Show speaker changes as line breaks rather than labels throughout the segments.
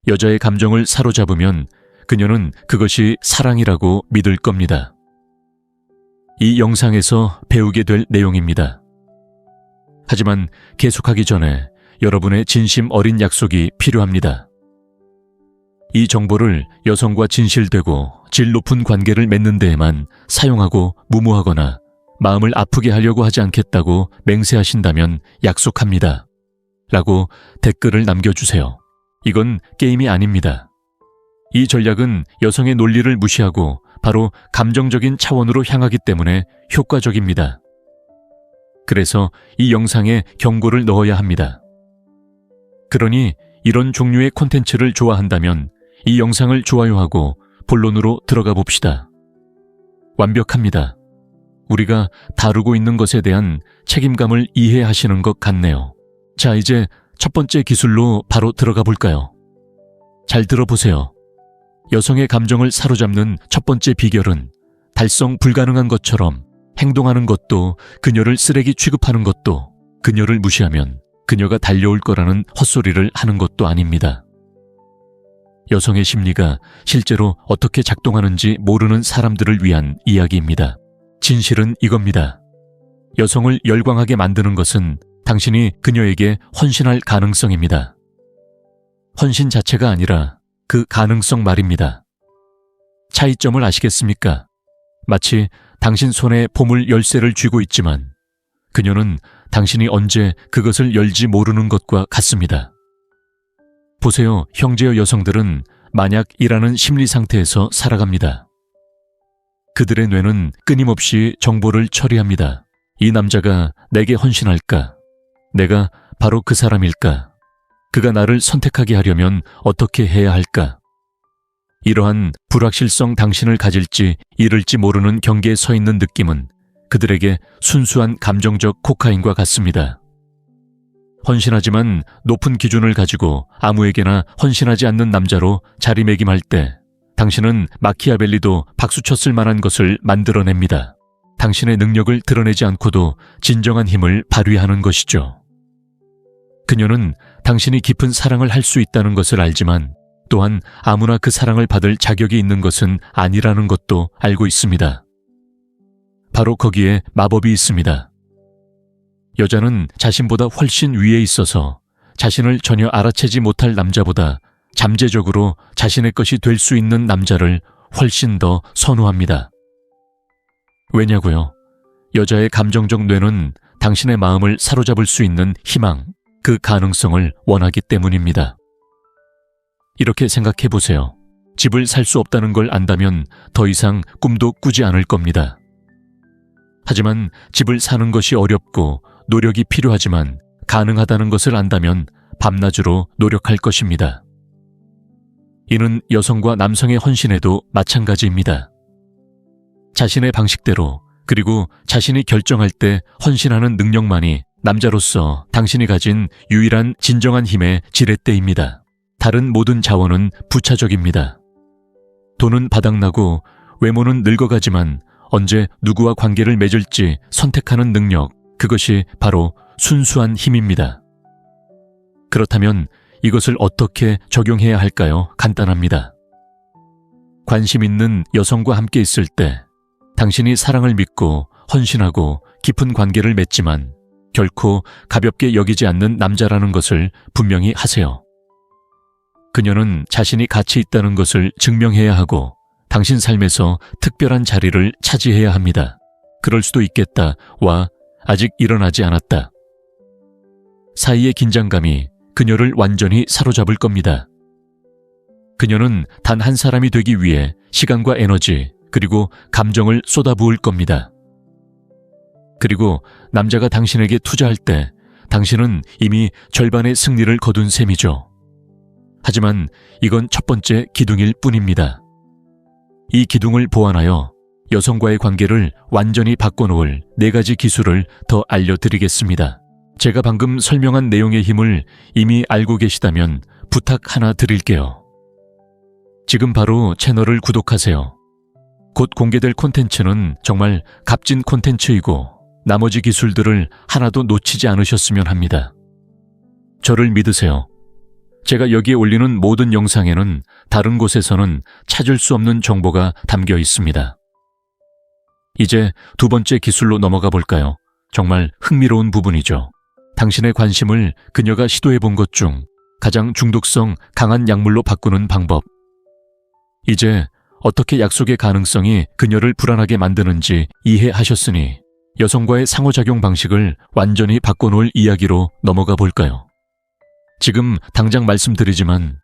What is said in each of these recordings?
여자의 감정을 사로잡으면 그녀는 그것이 사랑이라고 믿을 겁니다. 이 영상에서 배우게 될 내용입니다. 하지만 계속하기 전에 여러분의 진심 어린 약속이 필요합니다. 이 정보를 여성과 진실되고 질 높은 관계를 맺는 데에만 사용하고 무모하거나 마음을 아프게 하려고 하지 않겠다고 맹세하신다면 약속합니다. 라고 댓글을 남겨주세요. 이건 게임이 아닙니다. 이 전략은 여성의 논리를 무시하고 바로 감정적인 차원으로 향하기 때문에 효과적입니다. 그래서 이 영상에 경고를 넣어야 합니다. 그러니 이런 종류의 콘텐츠를 좋아한다면 이 영상을 좋아요하고 본론으로 들어가 봅시다. 완벽합니다. 우리가 다루고 있는 것에 대한 책임감을 이해하시는 것 같네요. 자, 이제 첫 번째 기술로 바로 들어가 볼까요? 잘 들어보세요. 여성의 감정을 사로잡는 첫 번째 비결은 달성 불가능한 것처럼 행동하는 것도, 그녀를 쓰레기 취급하는 것도, 그녀를 무시하면 그녀가 달려올 거라는 헛소리를 하는 것도 아닙니다. 여성의 심리가 실제로 어떻게 작동하는지 모르는 사람들을 위한 이야기입니다. 진실은 이겁니다. 여성을 열광하게 만드는 것은 당신이 그녀에게 헌신할 가능성입니다. 헌신 자체가 아니라 그 가능성 말입니다. 차이점을 아시겠습니까? 마치 당신 손에 보물 열쇠를 쥐고 있지만 그녀는 당신이 언제 그것을 열지 모르는 것과 같습니다. 보세요, 형제여 여성들은 만약이라는 심리 상태에서 살아갑니다. 그들의 뇌는 끊임없이 정보를 처리합니다. 이 남자가 내게 헌신할까? 내가 바로 그 사람일까? 그가 나를 선택하게 하려면 어떻게 해야 할까? 이러한 불확실성 당신을 가질지 잃을지 모르는 경계에 서 있는 느낌은 그들에게 순수한 감정적 코카인과 같습니다. 헌신하지만 높은 기준을 가지고 아무에게나 헌신하지 않는 남자로 자리매김할 때 당신은 마키아벨리도 박수쳤을 만한 것을 만들어냅니다. 당신의 능력을 드러내지 않고도 진정한 힘을 발휘하는 것이죠. 그녀는 당신이 깊은 사랑을 할 수 있다는 것을 알지만 또한 아무나 그 사랑을 받을 자격이 있는 것은 아니라는 것도 알고 있습니다. 바로 거기에 마법이 있습니다. 여자는 자신보다 훨씬 위에 있어서 자신을 전혀 알아채지 못할 남자보다 잠재적으로 자신의 것이 될 수 있는 남자를 훨씬 더 선호합니다. 왜냐고요? 여자의 감정적 뇌는 당신의 마음을 사로잡을 수 있는 희망, 그 가능성을 원하기 때문입니다. 이렇게 생각해 보세요. 집을 살 수 없다는 걸 안다면 더 이상 꿈도 꾸지 않을 겁니다. 하지만 집을 사는 것이 어렵고 노력이 필요하지만 가능하다는 것을 안다면 밤낮으로 노력할 것입니다. 이는 여성과 남성의 헌신에도 마찬가지입니다. 자신의 방식대로 그리고 자신이 결정할 때 헌신하는 능력만이 남자로서 당신이 가진 유일한 진정한 힘의 지렛대입니다. 다른 모든 자원은 부차적입니다. 돈은 바닥나고 외모는 늙어가지만 언제 누구와 관계를 맺을지 선택하는 능력, 그것이 바로 순수한 힘입니다. 그렇다면 이것을 어떻게 적용해야 할까요? 간단합니다. 관심 있는 여성과 함께 있을 때 당신이 사랑을 믿고 헌신하고 깊은 관계를 맺지만 결코 가볍게 여기지 않는 남자라는 것을 분명히 하세요. 그녀는 자신이 가치 있다는 것을 증명해야 하고 당신 삶에서 특별한 자리를 차지해야 합니다. 그럴 수도 있겠다와 아직 일어나지 않았다. 사이의 긴장감이 그녀를 완전히 사로잡을 겁니다. 그녀는 단 한 사람이 되기 위해 시간과 에너지 그리고 감정을 쏟아부을 겁니다. 그리고 남자가 당신에게 투자할 때 당신은 이미 절반의 승리를 거둔 셈이죠. 하지만 이건 첫 번째 기둥일 뿐입니다. 이 기둥을 보완하여 여성과의 관계를 완전히 바꿔놓을 4가지 기술을 더 알려드리겠습니다. 제가 방금 설명한 내용의 힘을 이미 알고 계시다면 부탁 하나 드릴게요. 지금 바로 채널을 구독하세요. 곧 공개될 콘텐츠는 정말 값진 콘텐츠이고 나머지 기술들을 하나도 놓치지 않으셨으면 합니다. 저를 믿으세요. 제가 여기에 올리는 모든 영상에는 다른 곳에서는 찾을 수 없는 정보가 담겨 있습니다. 이제 두 번째 기술로 넘어가 볼까요? 정말 흥미로운 부분이죠. 당신의 관심을 그녀가 시도해 본 것 중 가장 중독성 강한 약물로 바꾸는 방법. 이제 어떻게 약속의 가능성이 그녀를 불안하게 만드는지 이해하셨으니 여성과의 상호작용 방식을 완전히 바꿔놓을 이야기로 넘어가 볼까요? 지금 당장 말씀드리지만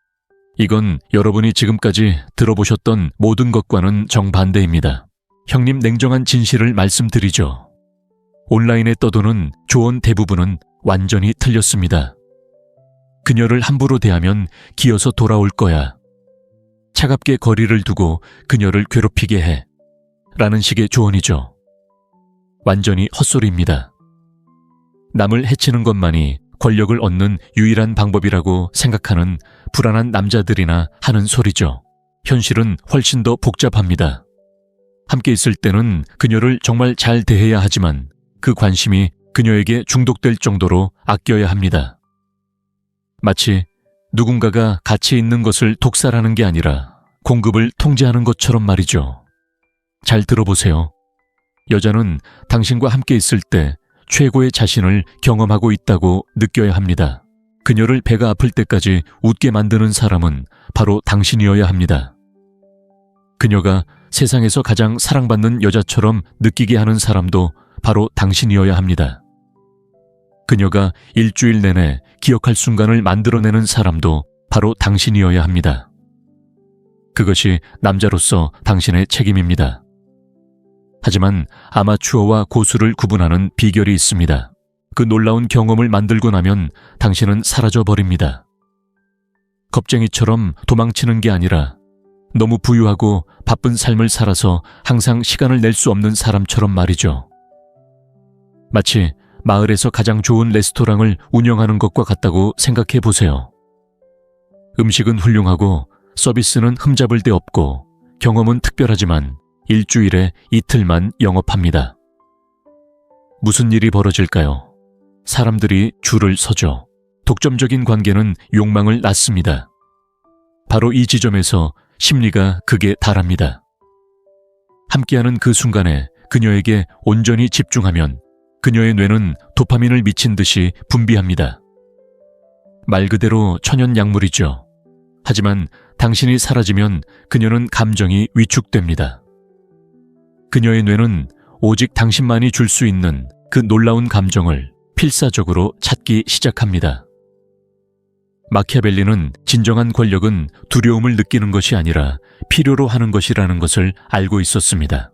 이건 여러분이 지금까지 들어보셨던 모든 것과는 정반대입니다. 형님, 냉정한 진실을 말씀드리죠. 온라인에 떠도는 조언 대부분은 완전히 틀렸습니다. 그녀를 함부로 대하면 기어서 돌아올 거야. 차갑게 거리를 두고 그녀를 괴롭히게 해. 라는 식의 조언이죠. 완전히 헛소리입니다. 남을 해치는 것만이 권력을 얻는 유일한 방법이라고 생각하는 불안한 남자들이나 하는 소리죠. 현실은 훨씬 더 복잡합니다. 함께 있을 때는 그녀를 정말 잘 대해야 하지만 그 관심이 그녀에게 중독될 정도로 아껴야 합니다. 마치 누군가가 가치 있는 것을 독살하는 게 아니라 공급을 통제하는 것처럼 말이죠. 잘 들어보세요. 여자는 당신과 함께 있을 때 최고의 자신을 경험하고 있다고 느껴야 합니다. 그녀를 배가 아플 때까지 웃게 만드는 사람은 바로 당신이어야 합니다. 그녀가 세상에서 가장 사랑받는 여자처럼 느끼게 하는 사람도 바로 당신이어야 합니다. 그녀가 일주일 내내 기억할 순간을 만들어내는 사람도 바로 당신이어야 합니다. 그것이 남자로서 당신의 책임입니다. 하지만 아마추어와 고수를 구분하는 비결이 있습니다. 그 놀라운 경험을 만들고 나면 당신은 사라져버립니다. 겁쟁이처럼 도망치는 게 아니라 너무 부유하고 바쁜 삶을 살아서 항상 시간을 낼 수 없는 사람처럼 말이죠. 마치 마을에서 가장 좋은 레스토랑을 운영하는 것과 같다고 생각해 보세요. 음식은 훌륭하고 서비스는 흠잡을 데 없고 경험은 특별하지만 일주일에 이틀만 영업합니다. 무슨 일이 벌어질까요? 사람들이 줄을 서죠. 독점적인 관계는 욕망을 낳습니다. 바로 이 지점에서 심리가 극에 달합니다. 함께하는 그 순간에 그녀에게 온전히 집중하면 그녀의 뇌는 도파민을 미친 듯이 분비합니다. 말 그대로 천연약물이죠. 하지만 당신이 사라지면 그녀는 감정이 위축됩니다. 그녀의 뇌는 오직 당신만이 줄 수 있는 그 놀라운 감정을 필사적으로 찾기 시작합니다. 마키아벨리는 진정한 권력은 두려움을 느끼는 것이 아니라 필요로 하는 것이라는 것을 알고 있었습니다.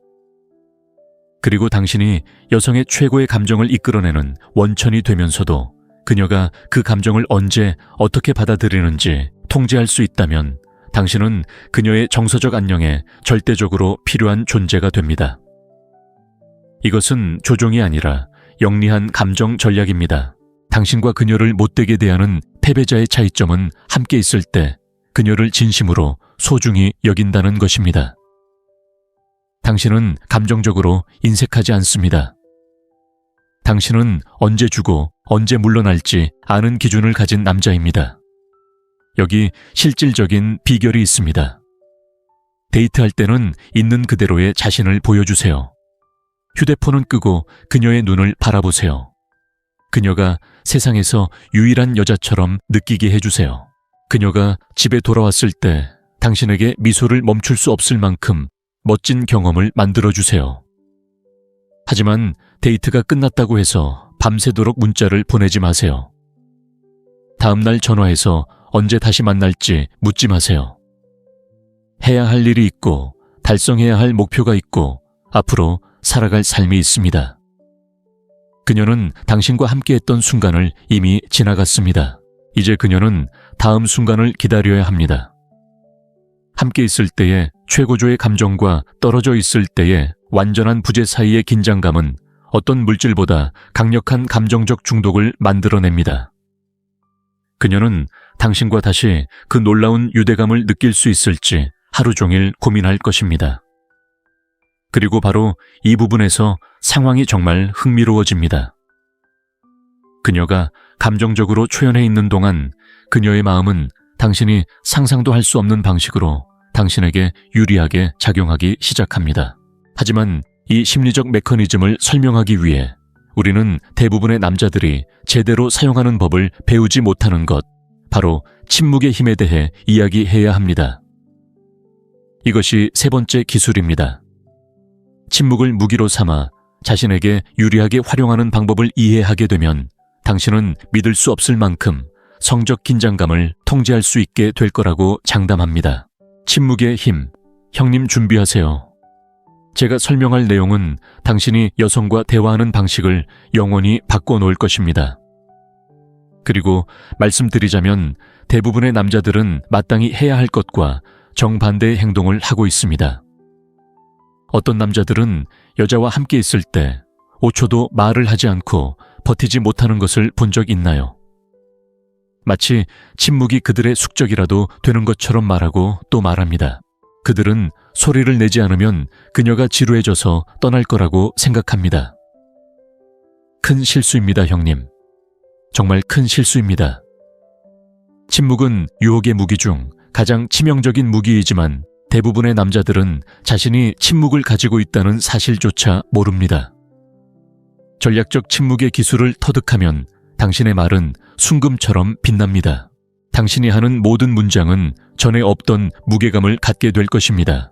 그리고 당신이 여성의 최고의 감정을 이끌어내는 원천이 되면서도 그녀가 그 감정을 언제 어떻게 받아들이는지 통제할 수 있다면 당신은 그녀의 정서적 안녕에 절대적으로 필요한 존재가 됩니다. 이것은 조종이 아니라 영리한 감정 전략입니다. 당신과 그녀를 못되게 대하는 패배자의 차이점은 함께 있을 때 그녀를 진심으로 소중히 여긴다는 것입니다. 당신은 감정적으로 인색하지 않습니다. 당신은 언제 주고 언제 물러날지 아는 기준을 가진 남자입니다. 여기 실질적인 비결이 있습니다. 데이트할 때는 있는 그대로의 자신을 보여주세요. 휴대폰은 끄고 그녀의 눈을 바라보세요. 그녀가 세상에서 유일한 여자처럼 느끼게 해주세요. 그녀가 집에 돌아왔을 때 당신에게 미소를 멈출 수 없을 만큼 멋진 경험을 만들어주세요. 하지만 데이트가 끝났다고 해서 밤새도록 문자를 보내지 마세요. 다음날 전화해서 언제 다시 만날지 묻지 마세요. 해야 할 일이 있고 달성해야 할 목표가 있고 앞으로 살아갈 삶이 있습니다. 그녀는 당신과 함께했던 순간을 이미 지나갔습니다. 이제 그녀는 다음 순간을 기다려야 합니다. 함께 있을 때의 최고조의 감정과 떨어져 있을 때의 완전한 부재 사이의 긴장감은 어떤 물질보다 강력한 감정적 중독을 만들어냅니다. 그녀는 당신과 다시 그 놀라운 유대감을 느낄 수 있을지 하루 종일 고민할 것입니다. 그리고 바로 이 부분에서 상황이 정말 흥미로워집니다. 그녀가 감정적으로 초연해 있는 동안 그녀의 마음은 당신이 상상도 할 수 없는 방식으로 당신에게 유리하게 작용하기 시작합니다. 하지만 이 심리적 메커니즘을 설명하기 위해 우리는 대부분의 남자들이 제대로 사용하는 법을 배우지 못하는 것, 바로 침묵의 힘에 대해 이야기해야 합니다. 이것이 세 번째 기술입니다. 침묵을 무기로 삼아 자신에게 유리하게 활용하는 방법을 이해하게 되면 당신은 믿을 수 없을 만큼 성적 긴장감을 통제할 수 있게 될 거라고 장담합니다. 침묵의 힘, 형님 준비하세요. 제가 설명할 내용은 당신이 여성과 대화하는 방식을 영원히 바꿔놓을 것입니다. 그리고 말씀드리자면 대부분의 남자들은 마땅히 해야 할 것과 정반대의 행동을 하고 있습니다. 어떤 남자들은 여자와 함께 있을 때 5초도 말을 하지 않고 버티지 못하는 것을 본 적 있나요? 마치 침묵이 그들의 숙적이라도 되는 것처럼 말하고 또 말합니다. 그들은 소리를 내지 않으면 그녀가 지루해져서 떠날 거라고 생각합니다. 큰 실수입니다, 형님. 정말 큰 실수입니다. 침묵은 유혹의 무기 중 가장 치명적인 무기이지만 대부분의 남자들은 자신이 침묵을 가지고 있다는 사실조차 모릅니다. 전략적 침묵의 기술을 터득하면 당신의 말은 순금처럼 빛납니다. 당신이 하는 모든 문장은 전에 없던 무게감을 갖게 될 것입니다.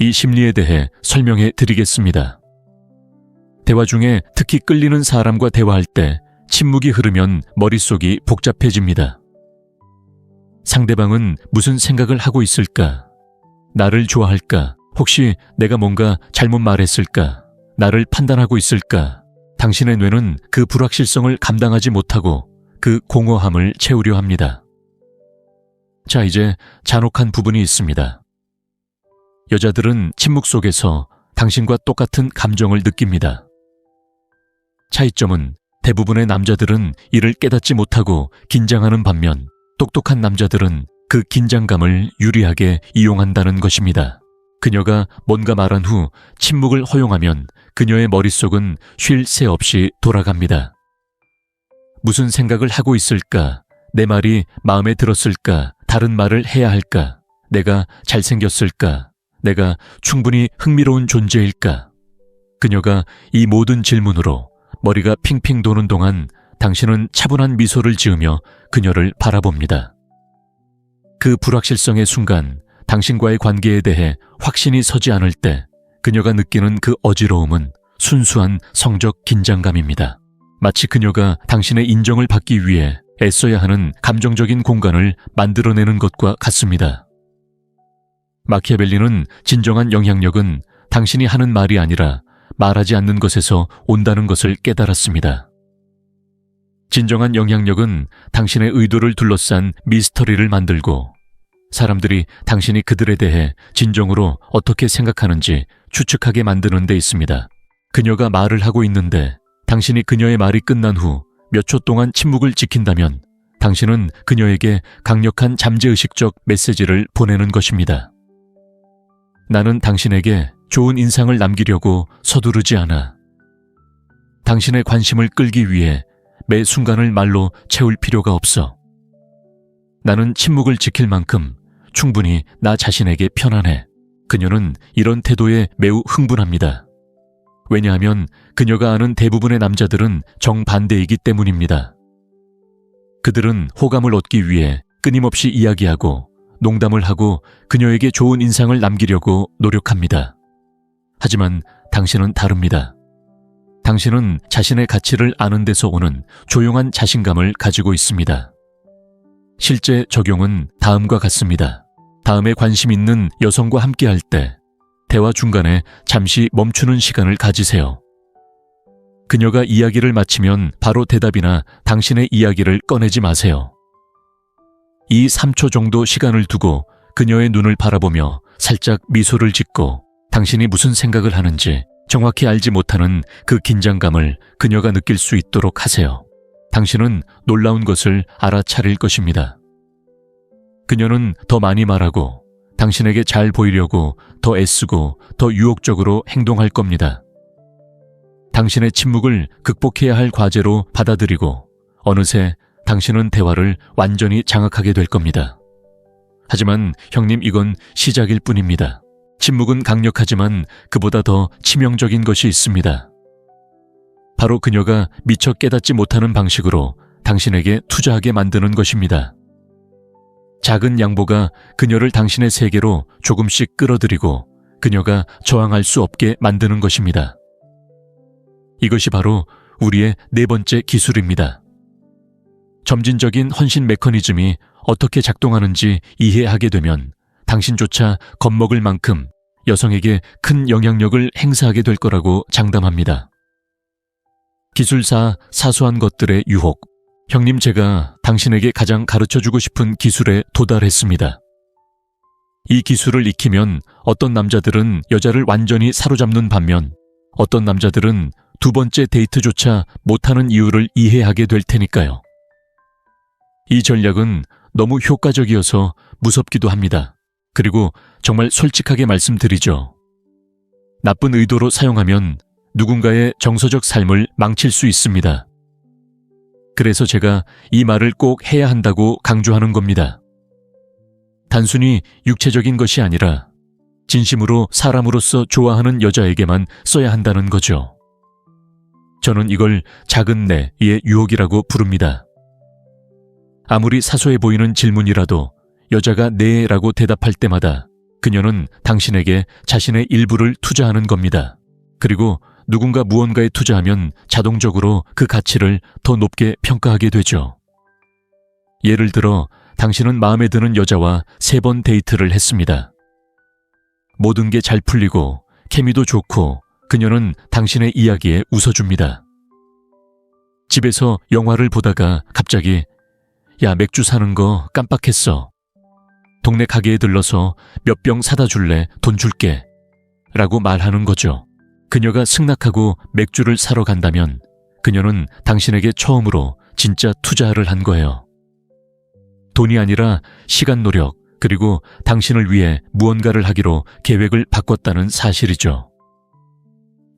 이 심리에 대해 설명해 드리겠습니다. 대화 중에 특히 끌리는 사람과 대화할 때 침묵이 흐르면 머릿속이 복잡해집니다. 상대방은 무슨 생각을 하고 있을까? 나를 좋아할까? 혹시 내가 뭔가 잘못 말했을까? 나를 판단하고 있을까? 당신의 뇌는 그 불확실성을 감당하지 못하고 그 공허함을 채우려 합니다. 자, 이제 잔혹한 부분이 있습니다. 여자들은 침묵 속에서 당신과 똑같은 감정을 느낍니다. 차이점은 대부분의 남자들은 이를 깨닫지 못하고 긴장하는 반면 똑똑한 남자들은 그 긴장감을 유리하게 이용한다는 것입니다. 그녀가 뭔가 말한 후 침묵을 허용하면 그녀의 머릿속은 쉴 새 없이 돌아갑니다. 무슨 생각을 하고 있을까? 내 말이 마음에 들었을까? 다른 말을 해야 할까? 내가 잘생겼을까? 내가 충분히 흥미로운 존재일까? 그녀가 이 모든 질문으로 머리가 핑핑 도는 동안 당신은 차분한 미소를 지으며 그녀를 바라봅니다. 그 불확실성의 순간 당신과의 관계에 대해 확신이 서지 않을 때 그녀가 느끼는 그 어지러움은 순수한 성적 긴장감입니다. 마치 그녀가 당신의 인정을 받기 위해 애써야 하는 감정적인 공간을 만들어내는 것과 같습니다. 마키아벨리는 진정한 영향력은 당신이 하는 말이 아니라 말하지 않는 것에서 온다는 것을 깨달았습니다. 진정한 영향력은 당신의 의도를 둘러싼 미스터리를 만들고 사람들이 당신이 그들에 대해 진정으로 어떻게 생각하는지 추측하게 만드는 데 있습니다. 그녀가 말을 하고 있는데 당신이 그녀의 말이 끝난 후 몇 초 동안 침묵을 지킨다면 당신은 그녀에게 강력한 잠재의식적 메시지를 보내는 것입니다. 나는 당신에게 좋은 인상을 남기려고 서두르지 않아. 당신의 관심을 끌기 위해 매 순간을 말로 채울 필요가 없어. 나는 침묵을 지킬 만큼 충분히 나 자신에게 편안해. 그녀는 이런 태도에 매우 흥분합니다. 왜냐하면 그녀가 아는 대부분의 남자들은 정반대이기 때문입니다. 그들은 호감을 얻기 위해 끊임없이 이야기하고 농담을 하고 그녀에게 좋은 인상을 남기려고 노력합니다. 하지만 당신은 다릅니다. 당신은 자신의 가치를 아는 데서 오는 조용한 자신감을 가지고 있습니다. 실제 적용은 다음과 같습니다. 다음에 관심 있는 여성과 함께할 때 대화 중간에 잠시 멈추는 시간을 가지세요. 그녀가 이야기를 마치면 바로 대답이나 당신의 이야기를 꺼내지 마세요. 이 3초 정도 시간을 두고 그녀의 눈을 바라보며 살짝 미소를 짓고 당신이 무슨 생각을 하는지 정확히 알지 못하는 그 긴장감을 그녀가 느낄 수 있도록 하세요. 당신은 놀라운 것을 알아차릴 것입니다. 그녀는 더 많이 말하고 당신에게 잘 보이려고 더 애쓰고 더 유혹적으로 행동할 겁니다. 당신의 침묵을 극복해야 할 과제로 받아들이고 어느새 당신은 대화를 완전히 장악하게 될 겁니다. 하지만 형님, 이건 시작일 뿐입니다. 침묵은 강력하지만 그보다 더 치명적인 것이 있습니다. 바로 그녀가 미처 깨닫지 못하는 방식으로 당신에게 투자하게 만드는 것입니다. 작은 양보가 그녀를 당신의 세계로 조금씩 끌어들이고 그녀가 저항할 수 없게 만드는 것입니다. 이것이 바로 우리의 네 번째 기술입니다. 점진적인 헌신 메커니즘이 어떻게 작동하는지 이해하게 되면 당신조차 겁먹을 만큼 여성에게 큰 영향력을 행사하게 될 거라고 장담합니다. 기술사 사소한 것들의 유혹. 형님, 제가 당신에게 가장 가르쳐주고 싶은 기술에 도달했습니다. 이 기술을 익히면 어떤 남자들은 여자를 완전히 사로잡는 반면 어떤 남자들은 두 번째 데이트조차 못하는 이유를 이해하게 될 테니까요. 이 전략은 너무 효과적이어서 무섭기도 합니다. 그리고 정말 솔직하게 말씀드리죠. 나쁜 의도로 사용하면 누군가의 정서적 삶을 망칠 수 있습니다. 그래서 제가 이 말을 꼭 해야 한다고 강조하는 겁니다. 단순히 육체적인 것이 아니라 진심으로 사람으로서 좋아하는 여자에게만 써야 한다는 거죠. 저는 이걸 작은 내의 유혹이라고 부릅니다. 아무리 사소해 보이는 질문이라도 여자가 네라고 대답할 때마다 그녀는 당신에게 자신의 일부를 투자하는 겁니다. 그리고 누군가 무언가에 투자하면 자동적으로 그 가치를 더 높게 평가하게 되죠. 예를 들어 당신은 마음에 드는 여자와 3번 데이트를 했습니다. 모든 게 잘 풀리고 케미도 좋고 그녀는 당신의 이야기에 웃어줍니다. 집에서 영화를 보다가 갑자기 야, 맥주 사는 거 깜빡했어. 동네 가게에 들러서 몇 병 사다 줄래? 돈 줄게. 라고 말하는 거죠. 그녀가 승낙하고 맥주를 사러 간다면 그녀는 당신에게 처음으로 진짜 투자를 한 거예요. 돈이 아니라 시간, 노력, 그리고 당신을 위해 무언가를 하기로 계획을 바꿨다는 사실이죠.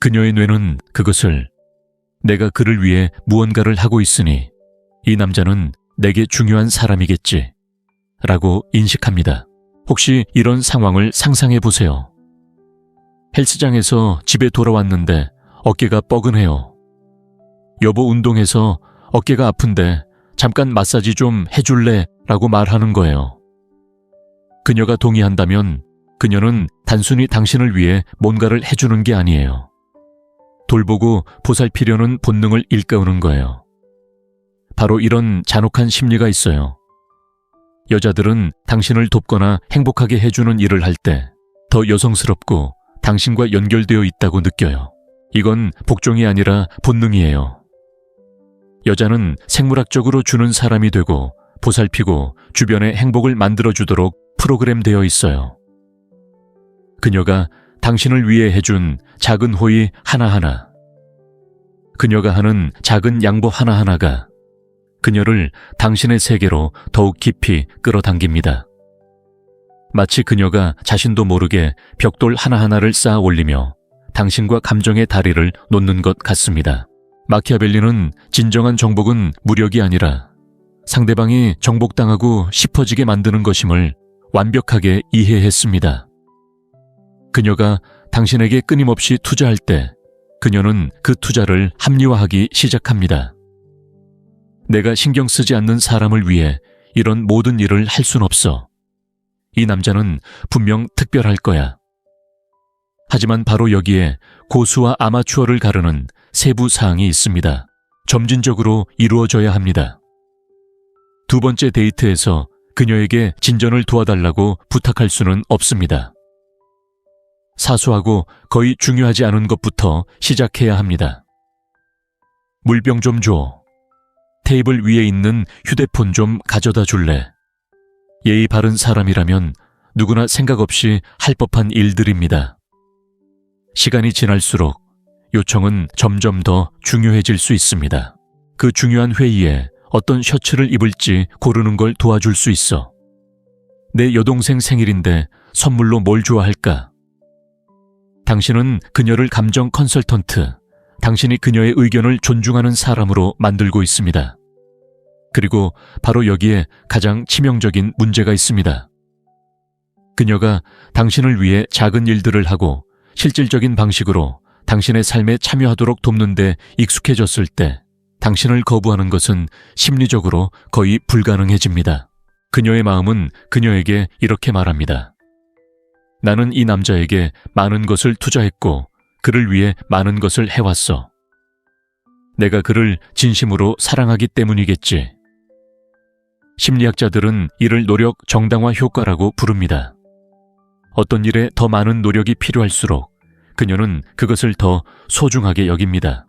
그녀의 뇌는 그것을 내가 그를 위해 무언가를 하고 있으니 이 남자는 내게 중요한 사람이겠지 라고 인식합니다. 혹시 이런 상황을 상상해 보세요. 헬스장에서 집에 돌아왔는데 어깨가 뻐근해요. 여보, 운동해서 어깨가 아픈데 잠깐 마사지 좀 해줄래? 라고 말하는 거예요. 그녀가 동의한다면 그녀는 단순히 당신을 위해 뭔가를 해주는 게 아니에요. 돌보고 보살피려는 본능을 일깨우는 거예요. 바로 이런 잔혹한 심리가 있어요. 여자들은 당신을 돕거나 행복하게 해주는 일을 할 때 더 여성스럽고 당신과 연결되어 있다고 느껴요. 이건 복종이 아니라 본능이에요. 여자는 생물학적으로 주는 사람이 되고 보살피고 주변에 행복을 만들어주도록 프로그램되어 있어요. 그녀가 당신을 위해 해준 작은 호의 하나하나, 그녀가 하는 작은 양보 하나하나가 그녀를 당신의 세계로 더욱 깊이 끌어당깁니다. 마치 그녀가 자신도 모르게 벽돌 하나하나를 쌓아 올리며 당신과 감정의 다리를 놓는 것 같습니다. 마키아벨리는 진정한 정복은 무력이 아니라 상대방이 정복당하고 싶어지게 만드는 것임을 완벽하게 이해했습니다. 그녀가 당신에게 끊임없이 투자할 때 그녀는 그 투자를 합리화하기 시작합니다. 내가 신경 쓰지 않는 사람을 위해 이런 모든 일을 할 순 없어. 이 남자는 분명 특별할 거야. 하지만 바로 여기에 고수와 아마추어를 가르는 세부 사항이 있습니다. 점진적으로 이루어져야 합니다. 두 번째 데이트에서 그녀에게 진전을 도와달라고 부탁할 수는 없습니다. 사소하고 거의 중요하지 않은 것부터 시작해야 합니다. 물병 좀 줘. 테이블 위에 있는 휴대폰 좀 가져다 줄래? 예의 바른 사람이라면 누구나 생각 없이 할 법한 일들입니다. 시간이 지날수록 요청은 점점 더 중요해질 수 있습니다. 그 중요한 회의에 어떤 셔츠를 입을지 고르는 걸 도와줄 수 있어. 내 여동생 생일인데 선물로 뭘 좋아할까? 당신은 그녀를 감정 컨설턴트, 당신이 그녀의 의견을 존중하는 사람으로 만들고 있습니다. 그리고 바로 여기에 가장 치명적인 문제가 있습니다. 그녀가 당신을 위해 작은 일들을 하고 실질적인 방식으로 당신의 삶에 참여하도록 돕는 데 익숙해졌을 때 당신을 거부하는 것은 심리적으로 거의 불가능해집니다. 그녀의 마음은 그녀에게 이렇게 말합니다. 나는 이 남자에게 많은 것을 투자했고 그를 위해 많은 것을 해왔어. 내가 그를 진심으로 사랑하기 때문이겠지. 심리학자들은 이를 노력 정당화 효과라고 부릅니다. 어떤 일에 더 많은 노력이 필요할수록 그녀는 그것을 더 소중하게 여깁니다.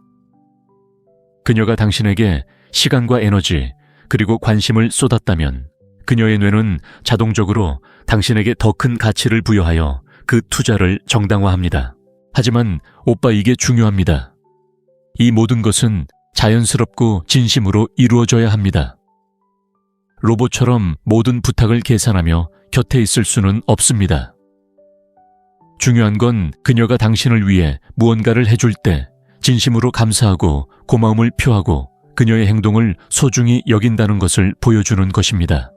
그녀가 당신에게 시간과 에너지 그리고 관심을 쏟았다면 그녀의 뇌는 자동적으로 당신에게 더 큰 가치를 부여하여 그 투자를 정당화합니다. 하지만 오빠, 이게 중요합니다. 이 모든 것은 자연스럽고 진심으로 이루어져야 합니다. 로봇처럼 모든 부탁을 계산하며 곁에 있을 수는 없습니다. 중요한 건 그녀가 당신을 위해 무언가를 해줄 때 진심으로 감사하고 고마움을 표하고 그녀의 행동을 소중히 여긴다는 것을 보여주는 것입니다.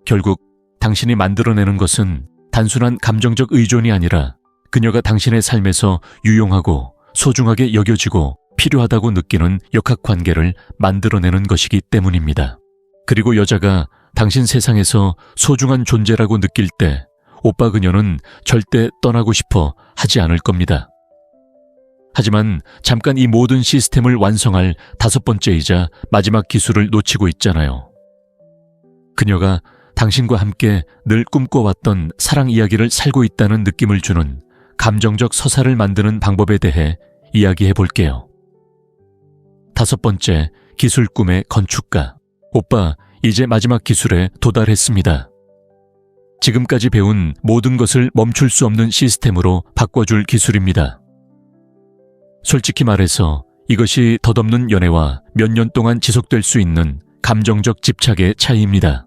결국 당신이 만들어내는 것은 단순한 감정적 의존이 아니라 그녀가 당신의 삶에서 유용하고 소중하게 여겨지고 필요하다고 느끼는 역학관계를 만들어내는 것이기 때문입니다. 그리고 여자가 당신 세상에서 소중한 존재라고 느낄 때 오빠, 그녀는 절대 떠나고 싶어 하지 않을 겁니다. 하지만 잠깐 이 모든 시스템을 완성할 5번째이자 마지막 기술을 놓치고 있잖아요. 그녀가 당신과 함께 늘 꿈꿔왔던 사랑 이야기를 살고 있다는 느낌을 주는 감정적 서사를 만드는 방법에 대해 이야기해 볼게요. 5번째, 기술 꿈의 건축가. 오빠, 이제 마지막 기술에 도달했습니다. 지금까지 배운 모든 것을 멈출 수 없는 시스템으로 바꿔줄 기술입니다. 솔직히 말해서 이것이 덧없는 연애와 몇 년 동안 지속될 수 있는 감정적 집착의 차이입니다.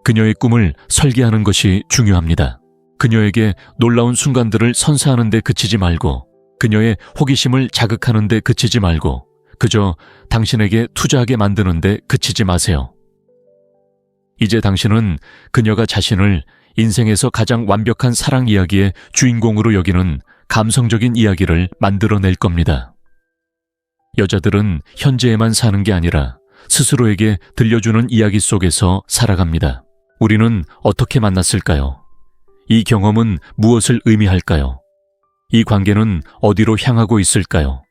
그녀의 꿈을 설계하는 것이 중요합니다. 그녀에게 놀라운 순간들을 선사하는 데 그치지 말고 그녀의 호기심을 자극하는 데 그치지 말고 그저 당신에게 투자하게 만드는 데 그치지 마세요. 이제 당신은 그녀가 자신을 인생에서 가장 완벽한 사랑 이야기의 주인공으로 여기는 감성적인 이야기를 만들어낼 겁니다. 여자들은 현재에만 사는 게 아니라 스스로에게 들려주는 이야기 속에서 살아갑니다. 우리는 어떻게 만났을까요? 이 경험은 무엇을 의미할까요? 이 관계는 어디로 향하고 있을까요?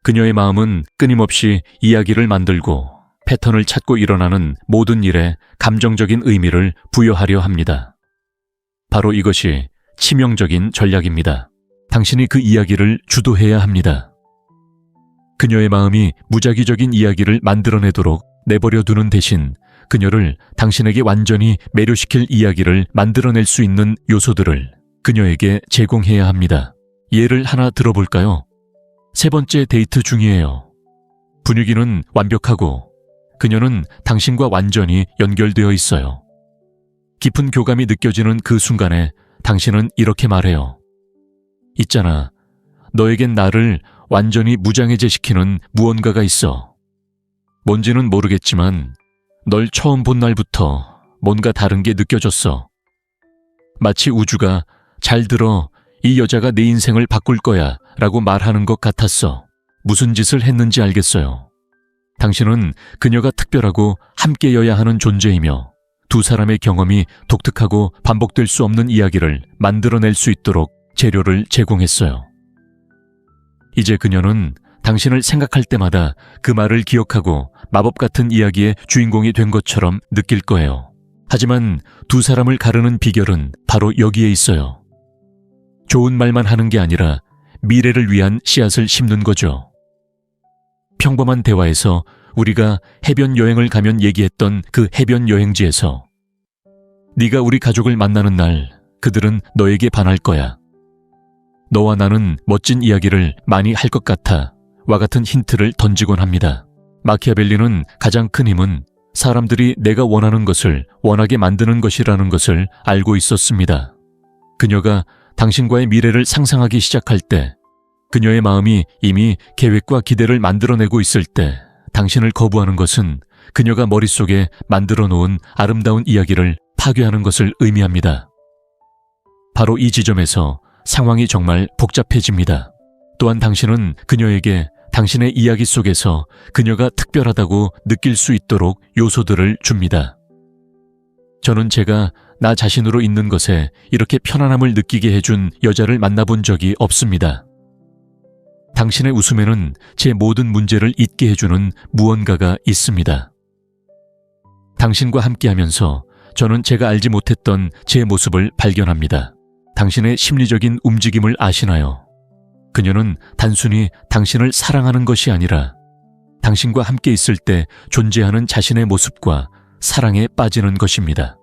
그녀의 마음은 끊임없이 이야기를 만들고 패턴을 찾고 일어나는 모든 일에 감정적인 의미를 부여하려 합니다. 바로 이것이 치명적인 전략입니다. 당신이 그 이야기를 주도해야 합니다. 그녀의 마음이 무작위적인 이야기를 만들어내도록 내버려 두는 대신 그녀를 당신에게 완전히 매료시킬 이야기를 만들어낼 수 있는 요소들을 그녀에게 제공해야 합니다. 예를 하나 들어볼까요? 3번째 데이트 중이에요. 분위기는 완벽하고 그녀는 당신과 완전히 연결되어 있어요. 깊은 교감이 느껴지는 그 순간에 당신은 이렇게 말해요. 있잖아, 너에겐 나를 완전히 무장해제시키는 무언가가 있어. 뭔지는 모르겠지만 널 처음 본 날부터 뭔가 다른 게 느껴졌어. 마치 우주가 잘 들어, 이 여자가 내 인생을 바꿀 거야 라고 말하는 것 같았어. 무슨 짓을 했는지 알겠어요. 당신은 그녀가 특별하고 함께여야 하는 존재이며 두 사람의 경험이 독특하고 반복될 수 없는 이야기를 만들어낼 수 있도록 재료를 제공했어요. 이제 그녀는 당신을 생각할 때마다 그 말을 기억하고 마법 같은 이야기의 주인공이 된 것처럼 느낄 거예요. 하지만 두 사람을 가르는 비결은 바로 여기에 있어요. 좋은 말만 하는 게 아니라 미래를 위한 씨앗을 심는 거죠. 평범한 대화에서 우리가 해변 여행을 가면 얘기했던 그 해변 여행지에서 네가 우리 가족을 만나는 날 그들은 너에게 반할 거야. 너와 나는 멋진 이야기를 많이 할 것 같아 와 같은 힌트를 던지곤 합니다. 마키아벨리는 가장 큰 힘은 사람들이 내가 원하는 것을 원하게 만드는 것이라는 것을 알고 있었습니다. 그녀가 당신과의 미래를 상상하기 시작할 때 그녀의 마음이 이미 계획과 기대를 만들어내고 있을 때 당신을 거부하는 것은 그녀가 머릿속에 만들어 놓은 아름다운 이야기를 파괴하는 것을 의미합니다. 바로 이 지점에서 상황이 정말 복잡해집니다. 또한 당신은 그녀에게 당신의 이야기 속에서 그녀가 특별하다고 느낄 수 있도록 요소들을 줍니다. 저는 제가 나 자신으로 있는 것에 이렇게 편안함을 느끼게 해준 여자를 만나본 적이 없습니다. 당신의 웃음에는 제 모든 문제를 잊게 해주는 무언가가 있습니다. 당신과 함께하면서 저는 제가 알지 못했던 제 모습을 발견합니다. 당신의 심리적인 움직임을 아시나요? 그녀는 단순히 당신을 사랑하는 것이 아니라 당신과 함께 있을 때 존재하는 자신의 모습과 사랑에 빠지는 것입니다.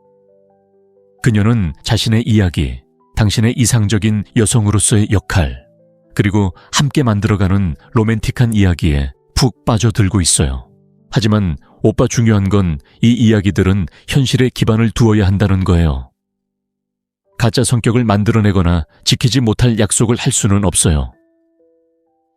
그녀는 자신의 이야기, 당신의 이상적인 여성으로서의 역할, 그리고 함께 만들어가는 로맨틱한 이야기에 푹 빠져들고 있어요. 하지만 오빠 중요한 건 이 이야기들은 현실에 기반을 두어야 한다는 거예요. 가짜 성격을 만들어내거나 지키지 못할 약속을 할 수는 없어요.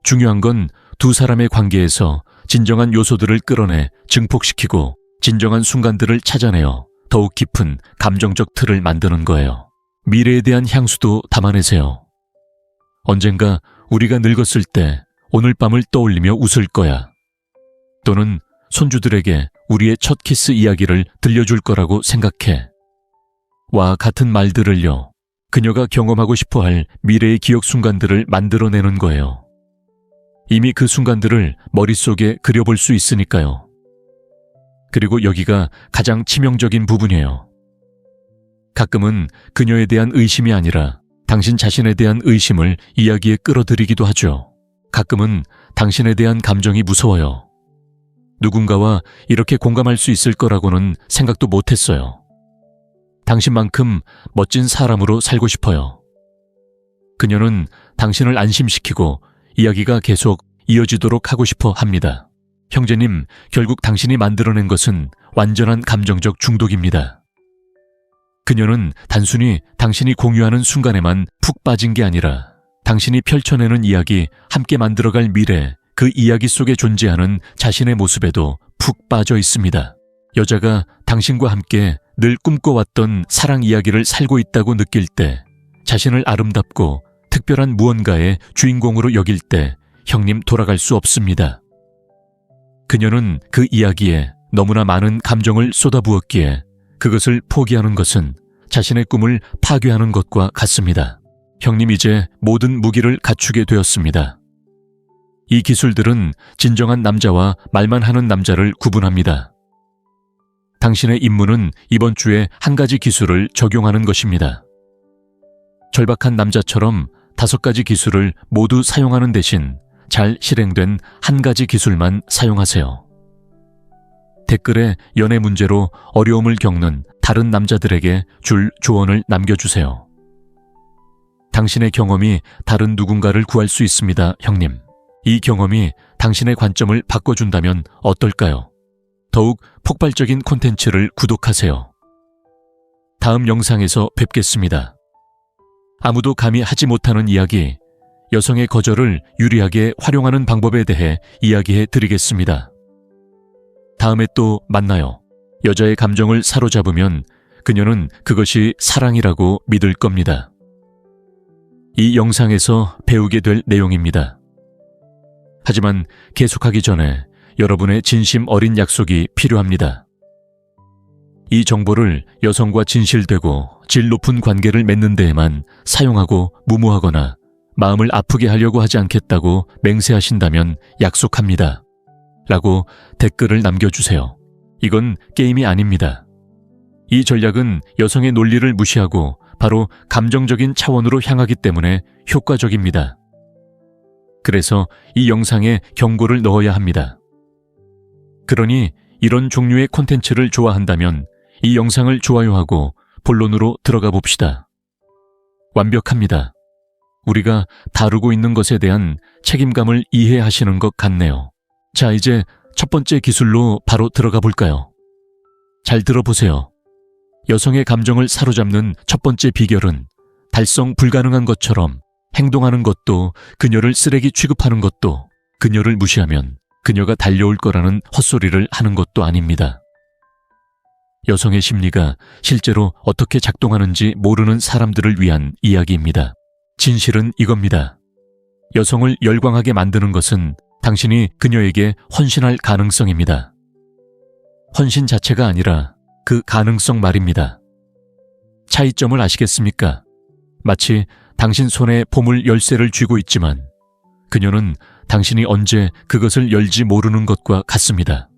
중요한 건 두 사람의 관계에서 진정한 요소들을 끌어내 증폭시키고 진정한 순간들을 찾아내어 더욱 깊은 감정적 틀을 만드는 거예요. 미래에 대한 향수도 담아내세요. 언젠가 우리가 늙었을 때 오늘 밤을 떠올리며 웃을 거야. 또는 손주들에게 우리의 첫 키스 이야기를 들려줄 거라고 생각해. 와 같은 말들을요. 그녀가 경험하고 싶어할 미래의 기억 순간들을 만들어내는 거예요. 이미 그 순간들을 머릿속에 그려볼 수 있으니까요. 그리고 여기가 가장 치명적인 부분이에요. 가끔은 그녀에 대한 의심이 아니라 당신 자신에 대한 의심을 이야기에 끌어들이기도 하죠. 가끔은 당신에 대한 감정이 무서워요. 누군가와 이렇게 공감할 수 있을 거라고는 생각도 못했어요. 당신만큼 멋진 사람으로 살고 싶어요. 그녀는 당신을 안심시키고 이야기가 계속 이어지도록 하고 싶어 합니다. 형제님, 결국 당신이 만들어낸 것은 완전한 감정적 중독입니다. 그녀는 단순히 당신이 공유하는 순간에만 푹 빠진 게 아니라 당신이 펼쳐내는 이야기, 함께 만들어갈 미래, 그 이야기 속에 존재하는 자신의 모습에도 푹 빠져 있습니다. 여자가 당신과 함께 늘 꿈꿔왔던 사랑 이야기를 살고 있다고 느낄 때, 자신을 아름답고 특별한 무언가의 주인공으로 여길 때 형님 돌아갈 수 없습니다. 그녀는 그 이야기에 너무나 많은 감정을 쏟아부었기에 그것을 포기하는 것은 자신의 꿈을 파괴하는 것과 같습니다. 형님 이제 모든 무기를 갖추게 되었습니다. 이 기술들은 진정한 남자와 말만 하는 남자를 구분합니다. 당신의 임무는 이번 주에 한 가지 기술을 적용하는 것입니다. 절박한 남자처럼 5가지 기술을 모두 사용하는 대신 잘 실행된 한 가지 기술만 사용하세요. 댓글에 연애 문제로 어려움을 겪는 다른 남자들에게 줄 조언을 남겨주세요. 당신의 경험이 다른 누군가를 구할 수 있습니다, 형님. 이 경험이 당신의 관점을 바꿔준다면 어떨까요? 더욱 폭발적인 콘텐츠를 구독하세요. 다음 영상에서 뵙겠습니다. 아무도 감히 하지 못하는 이야기, 여성의 거절을 유리하게 활용하는 방법에 대해 이야기해 드리겠습니다. 다음에 또 만나요. 여자의 감정을 사로잡으면 그녀는 그것이 사랑이라고 믿을 겁니다. 이 영상에서 배우게 될 내용입니다. 하지만 계속하기 전에 여러분의 진심 어린 약속이 필요합니다. 이 정보를 여성과 진실되고 질 높은 관계를 맺는 데에만 사용하고 무모하거나 마음을 아프게 하려고 하지 않겠다고 맹세하신다면 약속합니다. 라고 댓글을 남겨주세요. 이건 게임이 아닙니다. 이 전략은 여성의 논리를 무시하고 바로 감정적인 차원으로 향하기 때문에 효과적입니다. 그래서 이 영상에 경고를 넣어야 합니다. 그러니 이런 종류의 콘텐츠를 좋아한다면 이 영상을 좋아요하고 본론으로 들어가 봅시다. 완벽합니다. 우리가 다루고 있는 것에 대한 책임감을 이해하시는 것 같네요. 자, 이제 첫 번째 기술로 바로 들어가 볼까요? 잘 들어보세요. 여성의 감정을 사로잡는 첫 번째 비결은 달성 불가능한 것처럼 행동하는 것도, 그녀를 쓰레기 취급하는 것도, 그녀를 무시하면 그녀가 달려올 거라는 헛소리를 하는 것도 아닙니다. 여성의 심리가 실제로 어떻게 작동하는지 모르는 사람들을 위한 이야기입니다. 진실은 이겁니다. 여성을 열광하게 만드는 것은 당신이 그녀에게 헌신할 가능성입니다. 헌신 자체가 아니라 그 가능성 말입니다. 차이점을 아시겠습니까? 마치 당신 손에 보물 열쇠를 쥐고 있지만 그녀는 당신이 언제 그것을 열지 모르는 것과 같습니다.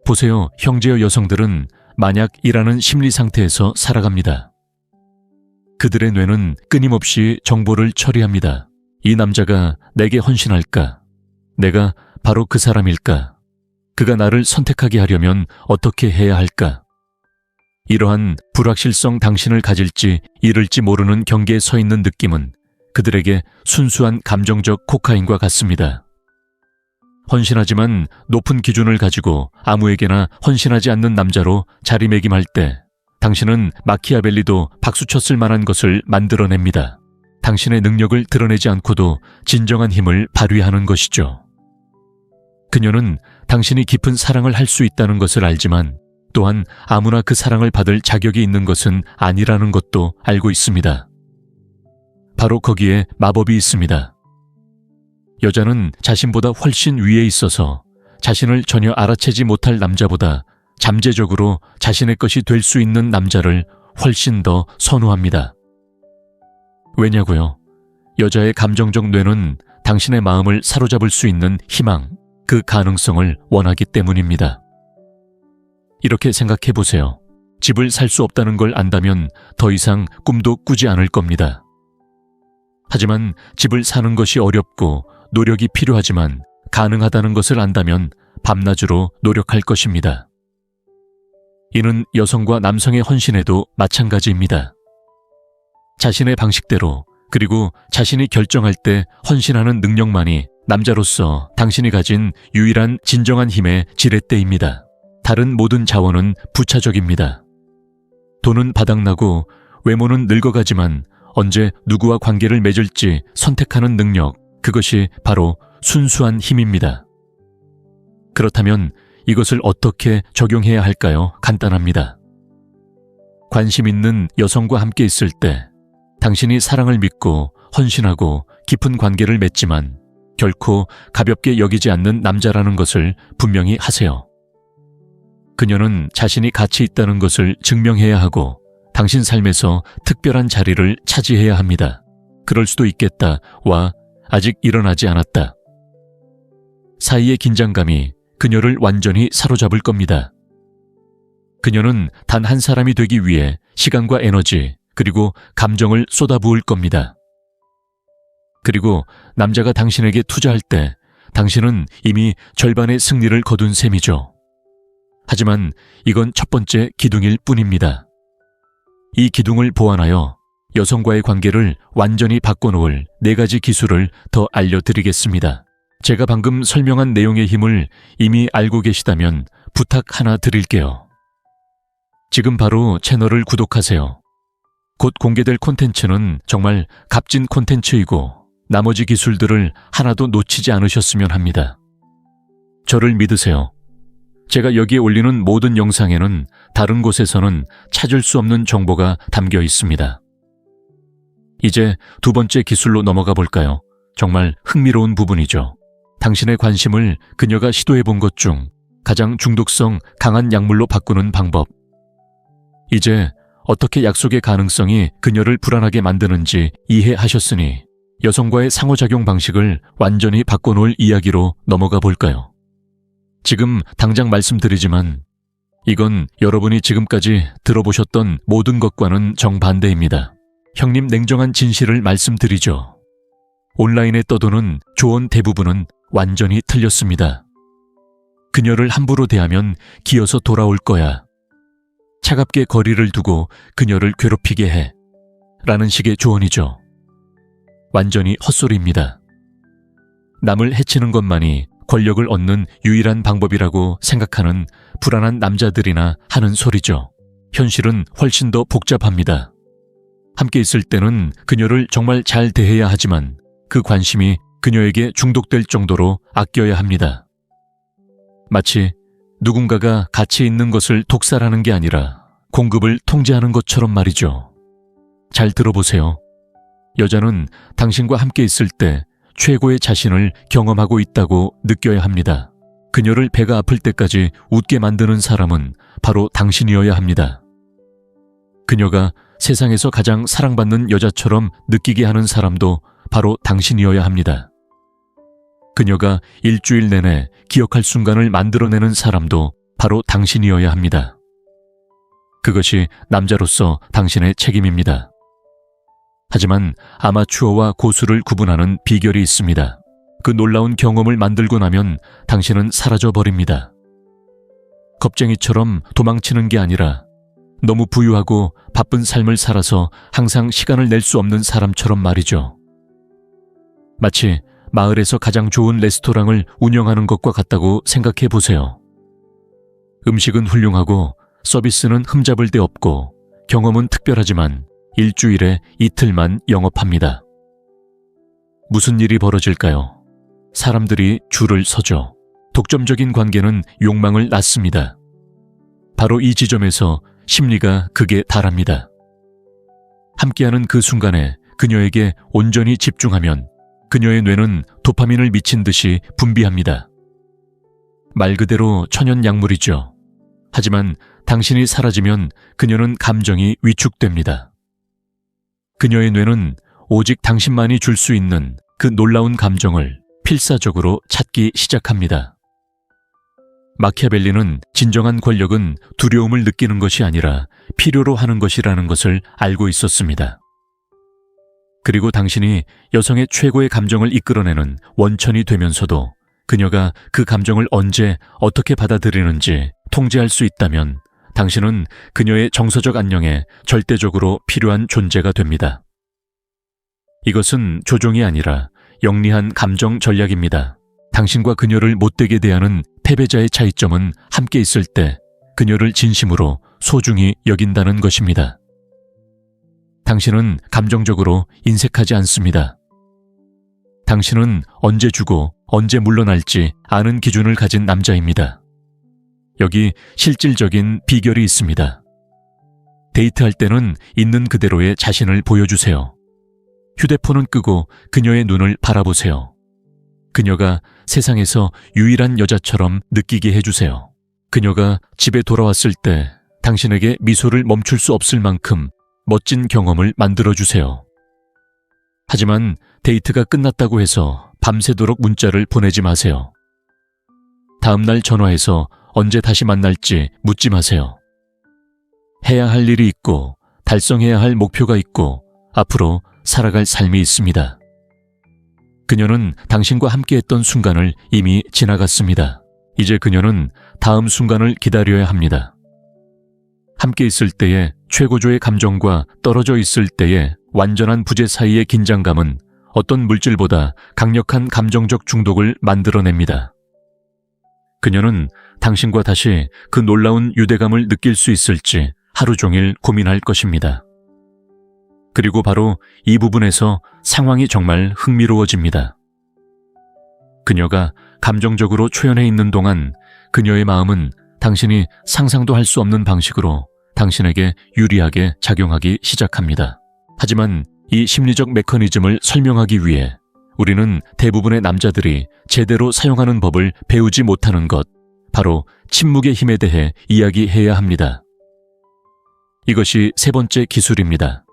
보세요, 형제여 여성들은 만약이라는 심리 상태에서 살아갑니다. 그들의 뇌는 끊임없이 정보를 처리합니다. 이 남자가 내게 헌신할까? 내가 바로 그 사람일까? 그가 나를 선택하게 하려면 어떻게 해야 할까? 이러한 불확실성 당신을 가질지 잃을지 모르는 경계에 서 있는 느낌은 그들에게 순수한 감정적 코카인과 같습니다. 헌신하지만 높은 기준을 가지고 아무에게나 헌신하지 않는 남자로 자리매김할 때 당신은 마키아벨리도 박수쳤을 만한 것을 만들어냅니다. 당신의 능력을 드러내지 않고도 진정한 힘을 발휘하는 것이죠. 그녀는 당신이 깊은 사랑을 할 수 있다는 것을 알지만 또한 아무나 그 사랑을 받을 자격이 있는 것은 아니라는 것도 알고 있습니다. 바로 거기에 마법이 있습니다. 여자는 자신보다 훨씬 위에 있어서 자신을 전혀 알아채지 못할 남자보다 잠재적으로 자신의 것이 될 수 있는 남자를 훨씬 더 선호합니다. 왜냐고요? 여자의 감정적 뇌는 당신의 마음을 사로잡을 수 있는 희망, 그 가능성을 원하기 때문입니다. 이렇게 생각해 보세요. 집을 살 수 없다는 걸 안다면 더 이상 꿈도 꾸지 않을 겁니다. 하지만 집을 사는 것이 어렵고 노력이 필요하지만 가능하다는 것을 안다면 밤낮으로 노력할 것입니다. 이는 여성과 남성의 헌신에도 마찬가지입니다. 자신의 방식대로 그리고 자신이 결정할 때 헌신하는 능력만이 남자로서 당신이 가진 유일한 진정한 힘의 지렛대입니다. 다른 모든 자원은 부차적입니다. 돈은 바닥나고 외모는 늙어가지만 언제 누구와 관계를 맺을지 선택하는 능력, 그것이 바로 순수한 힘입니다. 그렇다면 이것을 어떻게 적용해야 할까요? 간단합니다. 관심 있는 여성과 함께 있을 때 당신이 사랑을 믿고 헌신하고 깊은 관계를 맺지만 결코 가볍게 여기지 않는 남자라는 것을 분명히 하세요. 그녀는 자신이 가치 있다는 것을 증명해야 하고 당신 삶에서 특별한 자리를 차지해야 합니다. 그럴 수도 있겠다. 와, 아직 일어나지 않았다. 사이의 긴장감이 그녀를 완전히 사로잡을 겁니다. 그녀는 단 한 사람이 되기 위해 시간과 에너지 그리고 감정을 쏟아부을 겁니다. 그리고 남자가 당신에게 투자할 때 당신은 이미 절반의 승리를 거둔 셈이죠. 하지만 이건 첫 번째 기둥일 뿐입니다. 이 기둥을 보완하여 여성과의 관계를 완전히 바꿔놓을 4가지 기술을 더 알려드리겠습니다. 제가 방금 설명한 내용의 힘을 이미 알고 계시다면 부탁 하나 드릴게요. 지금 바로 채널을 구독하세요. 곧 공개될 콘텐츠는 정말 값진 콘텐츠이고 나머지 기술들을 하나도 놓치지 않으셨으면 합니다. 저를 믿으세요. 제가 여기에 올리는 모든 영상에는 다른 곳에서는 찾을 수 없는 정보가 담겨 있습니다. 이제 2번째 기술로 넘어가 볼까요? 정말 흥미로운 부분이죠. 당신의 관심을 그녀가 시도해 본 것 중 가장 중독성 강한 약물로 바꾸는 방법. 이제 어떻게 약속의 가능성이 그녀를 불안하게 만드는지 이해하셨으니 여성과의 상호작용 방식을 완전히 바꿔놓을 이야기로 넘어가 볼까요? 지금 당장 말씀드리지만 이건 여러분이 지금까지 들어보셨던 모든 것과는 정반대입니다. 형님, 냉정한 진실을 말씀드리죠. 온라인에 떠도는 조언 대부분은 완전히 틀렸습니다. 그녀를 함부로 대하면 기어서 돌아올 거야. 차갑게 거리를 두고 그녀를 괴롭히게 해. 라는 식의 조언이죠. 완전히 헛소리입니다. 남을 해치는 것만이 권력을 얻는 유일한 방법이라고 생각하는 불안한 남자들이나 하는 소리죠. 현실은 훨씬 더 복잡합니다. 함께 있을 때는 그녀를 정말 잘 대해야 하지만 그 관심이 그녀에게 중독될 정도로 아껴야 합니다. 마치 누군가가 가치 있는 것을 독살하는 게 아니라 공급을 통제하는 것처럼 말이죠. 잘 들어보세요. 여자는 당신과 함께 있을 때 최고의 자신을 경험하고 있다고 느껴야 합니다. 그녀를 배가 아플 때까지 웃게 만드는 사람은 바로 당신이어야 합니다. 그녀가 세상에서 가장 사랑받는 여자처럼 느끼게 하는 사람도 바로 당신이어야 합니다. 그녀가 일주일 내내 기억할 순간을 만들어내는 사람도 바로 당신이어야 합니다. 그것이 남자로서 당신의 책임입니다. 하지만 아마추어와 고수를 구분하는 비결이 있습니다. 그 놀라운 경험을 만들고 나면 당신은 사라져버립니다. 겁쟁이처럼 도망치는 게 아니라 너무 부유하고 바쁜 삶을 살아서 항상 시간을 낼 수 없는 사람처럼 말이죠. 마치 마을에서 가장 좋은 레스토랑을 운영하는 것과 같다고 생각해 보세요. 음식은 훌륭하고 서비스는 흠잡을 데 없고 경험은 특별하지만 일주일에 이틀만 영업합니다. 무슨 일이 벌어질까요? 사람들이 줄을 서죠. 독점적인 관계는 욕망을 낳습니다. 바로 이 지점에서 심리가 극에 달합니다. 함께하는 그 순간에 그녀에게 온전히 집중하면 그녀의 뇌는 도파민을 미친 듯이 분비합니다. 말 그대로 천연약물이죠. 하지만 당신이 사라지면 그녀는 감정이 위축됩니다. 그녀의 뇌는 오직 당신만이 줄 수 있는 그 놀라운 감정을 필사적으로 찾기 시작합니다. 마키아벨리는 진정한 권력은 두려움을 느끼는 것이 아니라 필요로 하는 것이라는 것을 알고 있었습니다. 그리고 당신이 여성의 최고의 감정을 이끌어내는 원천이 되면서도 그녀가 그 감정을 언제 어떻게 받아들이는지 통제할 수 있다면 당신은 그녀의 정서적 안녕에 절대적으로 필요한 존재가 됩니다. 이것은 조종이 아니라 영리한 감정 전략입니다. 당신과 그녀를 못되게 대하는 패배자의 차이점은 함께 있을 때 그녀를 진심으로 소중히 여긴다는 것입니다. 당신은 감정적으로 인색하지 않습니다. 당신은 언제 주고 언제 물러날지 아는 기준을 가진 남자입니다. 여기 실질적인 비결이 있습니다. 데이트할 때는 있는 그대로의 자신을 보여주세요. 휴대폰은 끄고 그녀의 눈을 바라보세요. 그녀가 세상에서 유일한 여자처럼 느끼게 해주세요. 그녀가 집에 돌아왔을 때 당신에게 미소를 멈출 수 없을 만큼 멋진 경험을 만들어주세요. 하지만 데이트가 끝났다고 해서 밤새도록 문자를 보내지 마세요. 다음날 전화해서 언제 다시 만날지 묻지 마세요. 해야 할 일이 있고 달성해야 할 목표가 있고 앞으로 살아갈 삶이 있습니다. 그녀는 당신과 함께했던 순간을 이미 지나갔습니다. 이제 그녀는 다음 순간을 기다려야 합니다. 함께 있을 때의 최고조의 감정과 떨어져 있을 때의 완전한 부재 사이의 긴장감은 어떤 물질보다 강력한 감정적 중독을 만들어냅니다. 그녀는 당신과 다시 그 놀라운 유대감을 느낄 수 있을지 하루 종일 고민할 것입니다. 그리고 바로 이 부분에서 상황이 정말 흥미로워집니다. 그녀가 감정적으로 초연해 있는 동안 그녀의 마음은 당신이 상상도 할 수 없는 방식으로 당신에게 유리하게 작용하기 시작합니다. 하지만 이 심리적 메커니즘을 설명하기 위해 우리는 대부분의 남자들이 제대로 사용하는 법을 배우지 못하는 것, 바로 침묵의 힘에 대해 이야기해야 합니다. 이것이 세 번째 기술입니다.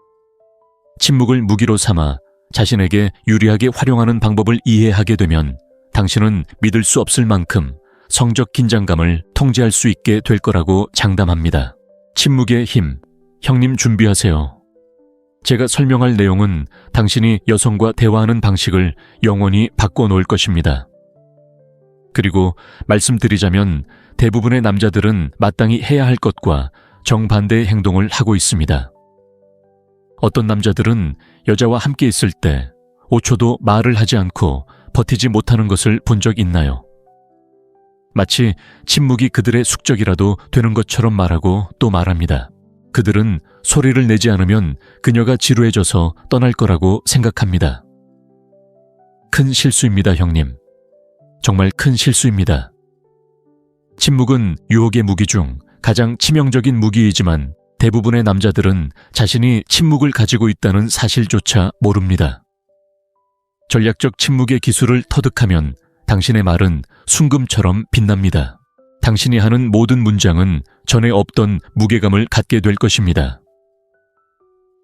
침묵을 무기로 삼아 자신에게 유리하게 활용하는 방법을 이해하게 되면 당신은 믿을 수 없을 만큼 성적 긴장감을 통제할 수 있게 될 거라고 장담합니다. 침묵의 힘, 형님 준비하세요. 제가 설명할 내용은 당신이 여성과 대화하는 방식을 영원히 바꿔놓을 것입니다. 그리고 말씀드리자면 대부분의 남자들은 마땅히 해야 할 것과 정반대의 행동을 하고 있습니다. 어떤 남자들은 여자와 함께 있을 때 5초도 말을 하지 않고 버티지 못하는 것을 본 적 있나요? 마치 침묵이 그들의 숙적이라도 되는 것처럼 말하고 또 말합니다. 그들은 소리를 내지 않으면 그녀가 지루해져서 떠날 거라고 생각합니다. 큰 실수입니다, 형님. 정말 큰 실수입니다. 침묵은 유혹의 무기 중 가장 치명적인 무기이지만 대부분의 남자들은 자신이 침묵을 가지고 있다는 사실조차 모릅니다. 전략적 침묵의 기술을 터득하면 당신의 말은 순금처럼 빛납니다. 당신이 하는 모든 문장은 전에 없던 무게감을 갖게 될 것입니다.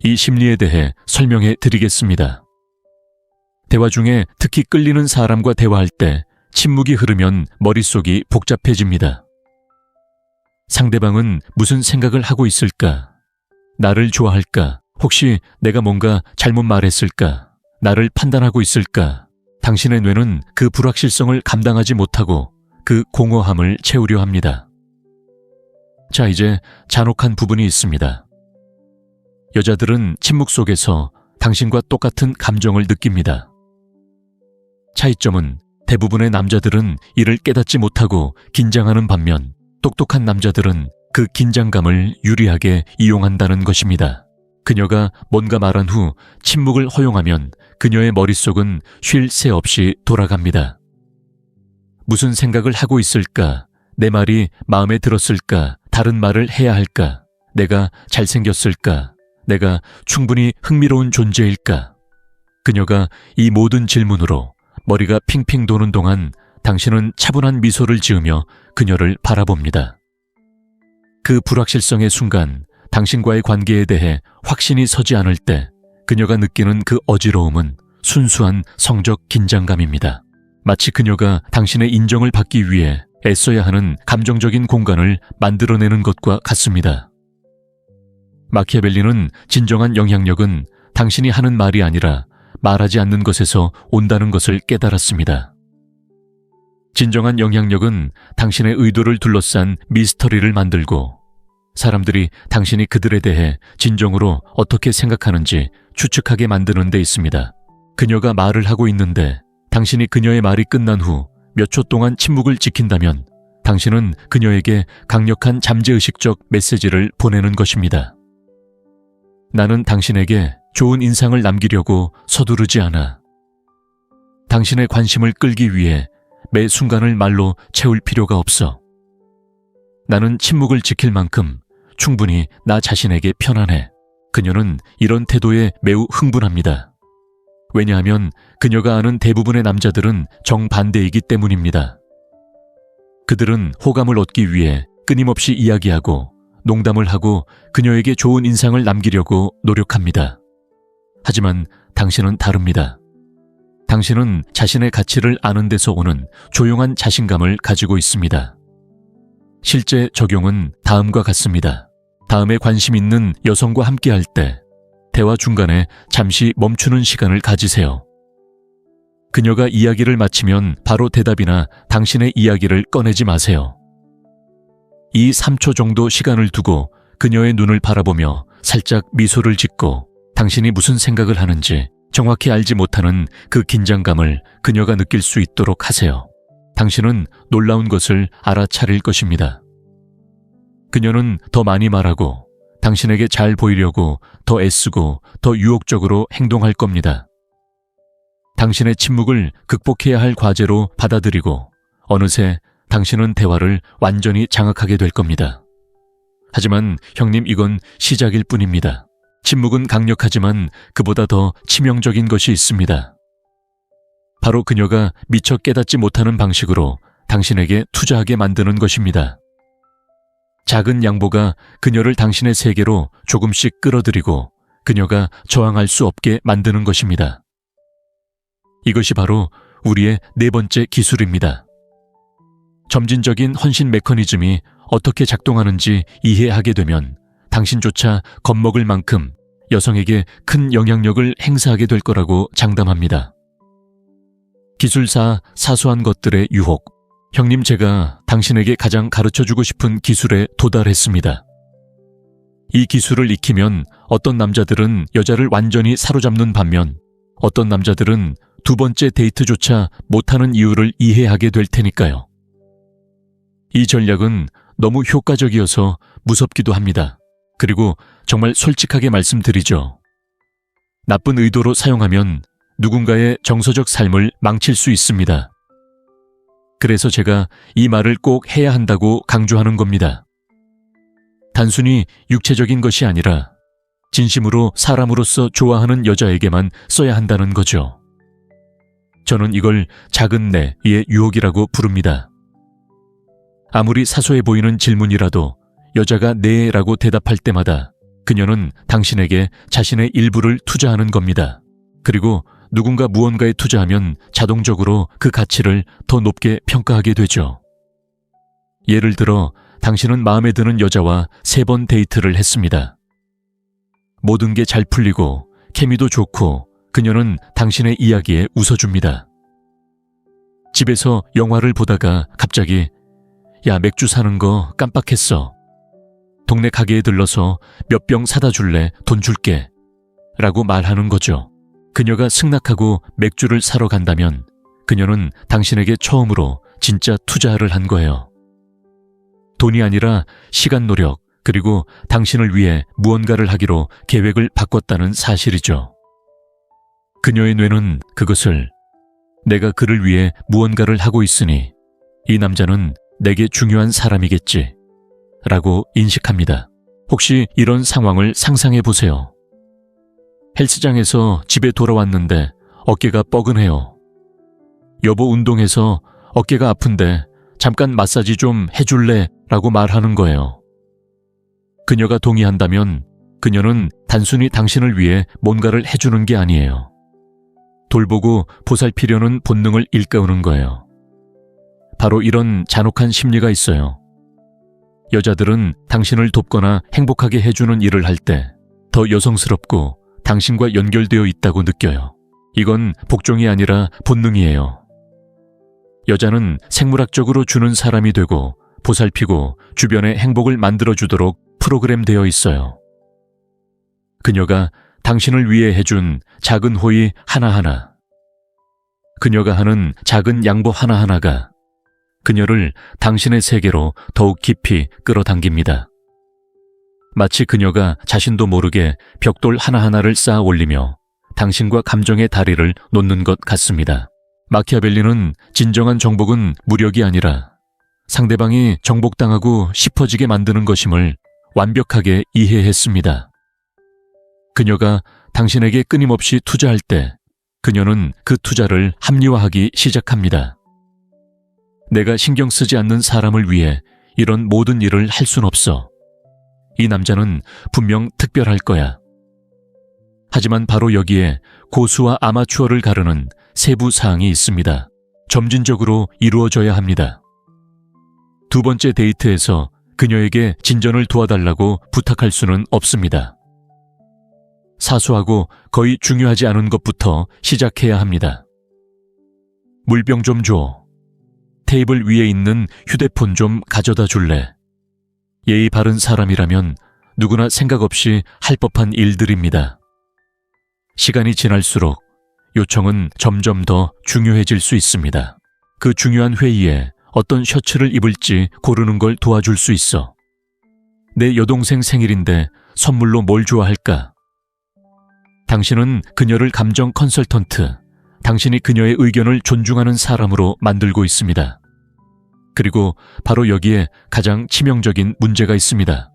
이 심리에 대해 설명해 드리겠습니다. 대화 중에 특히 끌리는 사람과 대화할 때 침묵이 흐르면 머릿속이 복잡해집니다. 상대방은 무슨 생각을 하고 있을까? 나를 좋아할까? 혹시 내가 뭔가 잘못 말했을까? 나를 판단하고 있을까? 당신의 뇌는 그 불확실성을 감당하지 못하고 그 공허함을 채우려 합니다. 자, 이제 잔혹한 부분이 있습니다. 여자들은 침묵 속에서 당신과 똑같은 감정을 느낍니다. 차이점은 대부분의 남자들은 이를 깨닫지 못하고 긴장하는 반면 똑똑한 남자들은 그 긴장감을 유리하게 이용한다는 것입니다. 그녀가 뭔가 말한 후 침묵을 허용하면 그녀의 머릿속은 쉴 새 없이 돌아갑니다. 무슨 생각을 하고 있을까? 내 말이 마음에 들었을까? 다른 말을 해야 할까? 내가 잘생겼을까? 내가 충분히 흥미로운 존재일까? 그녀가 이 모든 질문으로 머리가 핑핑 도는 동안 당신은 차분한 미소를 지으며 그녀를 바라봅니다. 그 불확실성의 순간 당신과의 관계에 대해 확신이 서지 않을 때 그녀가 느끼는 그 어지러움은 순수한 성적 긴장감입니다. 마치 그녀가 당신의 인정을 받기 위해 애써야 하는 감정적인 공간을 만들어내는 것과 같습니다. 마키아벨리는 진정한 영향력은 당신이 하는 말이 아니라 말하지 않는 것에서 온다는 것을 깨달았습니다. 진정한 영향력은 당신의 의도를 둘러싼 미스터리를 만들고 사람들이 당신이 그들에 대해 진정으로 어떻게 생각하는지 추측하게 만드는 데 있습니다. 그녀가 말을 하고 있는데 당신이 그녀의 말이 끝난 후 몇 초 동안 침묵을 지킨다면 당신은 그녀에게 강력한 잠재의식적 메시지를 보내는 것입니다. 나는 당신에게 좋은 인상을 남기려고 서두르지 않아. 당신의 관심을 끌기 위해 매 순간을 말로 채울 필요가 없어. 나는 침묵을 지킬 만큼 충분히 나 자신에게 편안해. 그녀는 이런 태도에 매우 흥분합니다. 왜냐하면 그녀가 아는 대부분의 남자들은 정반대이기 때문입니다. 그들은 호감을 얻기 위해 끊임없이 이야기하고 농담을 하고 그녀에게 좋은 인상을 남기려고 노력합니다. 하지만 당신은 다릅니다. 당신은 자신의 가치를 아는 데서 오는 조용한 자신감을 가지고 있습니다. 실제 적용은 다음과 같습니다. 다음에 관심 있는 여성과 함께할 때 대화 중간에 잠시 멈추는 시간을 가지세요. 그녀가 이야기를 마치면 바로 대답이나 당신의 이야기를 꺼내지 마세요. 이 3초 정도 시간을 두고 그녀의 눈을 바라보며 살짝 미소를 짓고 당신이 무슨 생각을 하는지 정확히 알지 못하는 그 긴장감을 그녀가 느낄 수 있도록 하세요. 당신은 놀라운 것을 알아차릴 것입니다. 그녀는 더 많이 말하고 당신에게 잘 보이려고 더 애쓰고 더 유혹적으로 행동할 겁니다. 당신의 침묵을 극복해야 할 과제로 받아들이고 어느새 당신은 대화를 완전히 장악하게 될 겁니다. 하지만 형님, 이건 시작일 뿐입니다. 침묵은 강력하지만 그보다 더 치명적인 것이 있습니다. 바로 그녀가 미처 깨닫지 못하는 방식으로 당신에게 투자하게 만드는 것입니다. 작은 양보가 그녀를 당신의 세계로 조금씩 끌어들이고 그녀가 저항할 수 없게 만드는 것입니다. 이것이 바로 우리의 네 번째 기술입니다. 점진적인 헌신 메커니즘이 어떻게 작동하는지 이해하게 되면 당신조차 겁먹을 만큼 여성에게 큰 영향력을 행사하게 될 거라고 장담합니다. 기술사 사소한 것들의 유혹. 형님, 제가 당신에게 가장 가르쳐주고 싶은 기술에 도달했습니다. 이 기술을 익히면 어떤 남자들은 여자를 완전히 사로잡는 반면 어떤 남자들은 두 번째 데이트조차 못하는 이유를 이해하게 될 테니까요. 이 전략은 너무 효과적이어서 무섭기도 합니다. 그리고 정말 솔직하게 말씀드리죠. 나쁜 의도로 사용하면 누군가의 정서적 삶을 망칠 수 있습니다. 그래서 제가 이 말을 꼭 해야 한다고 강조하는 겁니다. 단순히 육체적인 것이 아니라 진심으로 사람으로서 좋아하는 여자에게만 써야 한다는 거죠. 저는 이걸 작은 내의 유혹이라고 부릅니다. 아무리 사소해 보이는 질문이라도 여자가 네라고 대답할 때마다 그녀는 당신에게 자신의 일부를 투자하는 겁니다. 그리고 누군가 무언가에 투자하면 자동적으로 그 가치를 더 높게 평가하게 되죠. 예를 들어 당신은 마음에 드는 여자와 3번 데이트를 했습니다. 모든 게 잘 풀리고 케미도 좋고 그녀는 당신의 이야기에 웃어줍니다. 집에서 영화를 보다가 갑자기 야, 맥주 사는 거 깜빡했어. 동네 가게에 들러서 몇 병 사다 줄래? 돈 줄게. 라고 말하는 거죠. 그녀가 승낙하고 맥주를 사러 간다면 그녀는 당신에게 처음으로 진짜 투자를 한 거예요. 돈이 아니라 시간, 노력, 그리고 당신을 위해 무언가를 하기로 계획을 바꿨다는 사실이죠. 그녀의 뇌는 그것을 내가 그를 위해 무언가를 하고 있으니 이 남자는 내게 중요한 사람이겠지 라고 인식합니다. 혹시 이런 상황을 상상해 보세요. 헬스장에서 집에 돌아왔는데 어깨가 뻐근해요. 여보, 운동해서 어깨가 아픈데 잠깐 마사지 좀 해줄래? 라고 말하는 거예요. 그녀가 동의한다면 그녀는 단순히 당신을 위해 뭔가를 해주는 게 아니에요. 돌보고 보살피려는 본능을 일깨우는 거예요. 바로 이런 잔혹한 심리가 있어요. 여자들은 당신을 돕거나 행복하게 해주는 일을 할 때 더 여성스럽고 당신과 연결되어 있다고 느껴요. 이건 복종이 아니라 본능이에요. 여자는 생물학적으로 주는 사람이 되고 보살피고 주변에 행복을 만들어주도록 프로그램되어 있어요. 그녀가 당신을 위해 해준 작은 호의 하나하나, 그녀가 하는 작은 양보 하나하나가 그녀를 당신의 세계로 더욱 깊이 끌어당깁니다. 마치 그녀가 자신도 모르게 벽돌 하나하나를 쌓아 올리며 당신과 감정의 다리를 놓는 것 같습니다. 마키아벨리는 진정한 정복은 무력이 아니라 상대방이 정복당하고 싶어지게 만드는 것임을 완벽하게 이해했습니다. 그녀가 당신에게 끊임없이 투자할 때 그녀는 그 투자를 합리화하기 시작합니다. 내가 신경 쓰지 않는 사람을 위해 이런 모든 일을 할 순 없어. 이 남자는 분명 특별할 거야. 하지만 바로 여기에 고수와 아마추어를 가르는 세부 사항이 있습니다. 점진적으로 이루어져야 합니다. 2번째 데이트에서 그녀에게 진전을 도와달라고 부탁할 수는 없습니다. 사소하고 거의 중요하지 않은 것부터 시작해야 합니다. 물병 좀 줘. 테이블 위에 있는 휴대폰 좀 가져다 줄래? 예의 바른 사람이라면 누구나 생각 없이 할 법한 일들입니다. 시간이 지날수록 요청은 점점 더 중요해질 수 있습니다. 그 중요한 회의에 어떤 셔츠를 입을지 고르는 걸 도와줄 수 있어. 내 여동생 생일인데 선물로 뭘 좋아할까? 당신은 그녀를 감정 컨설턴트, 당신이 그녀의 의견을 존중하는 사람으로 만들고 있습니다. 그리고 바로 여기에 가장 치명적인 문제가 있습니다.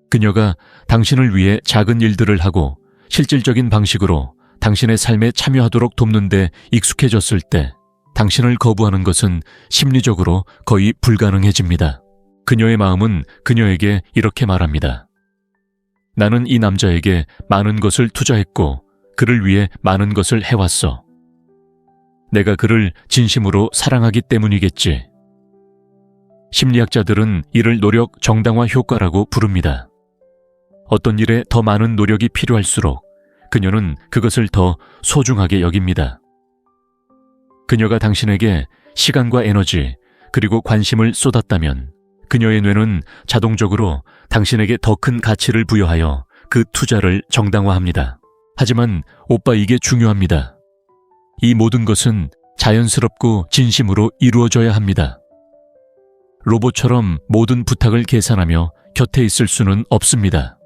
그녀가 당신을 위해 작은 일들을 하고 실질적인 방식으로 당신의 삶에 참여하도록 돕는 데 익숙해졌을 때 당신을 거부하는 것은 심리적으로 거의 불가능해집니다. 그녀의 마음은 그녀에게 이렇게 말합니다. 나는 이 남자에게 많은 것을 투자했고 그를 위해 많은 것을 해왔어. 내가 그를 진심으로 사랑하기 때문이겠지. 심리학자들은 이를 노력 정당화 효과라고 부릅니다. 어떤 일에 더 많은 노력이 필요할수록 그녀는 그것을 더 소중하게 여깁니다. 그녀가 당신에게 시간과 에너지 그리고 관심을 쏟았다면 그녀의 뇌는 자동적으로 당신에게 더 큰 가치를 부여하여 그 투자를 정당화합니다. 하지만 오빠, 이게 중요합니다. 이 모든 것은 자연스럽고 진심으로 이루어져야 합니다. 로봇처럼 모든 부탁을 계산하며 곁에 있을 수는 없습니다.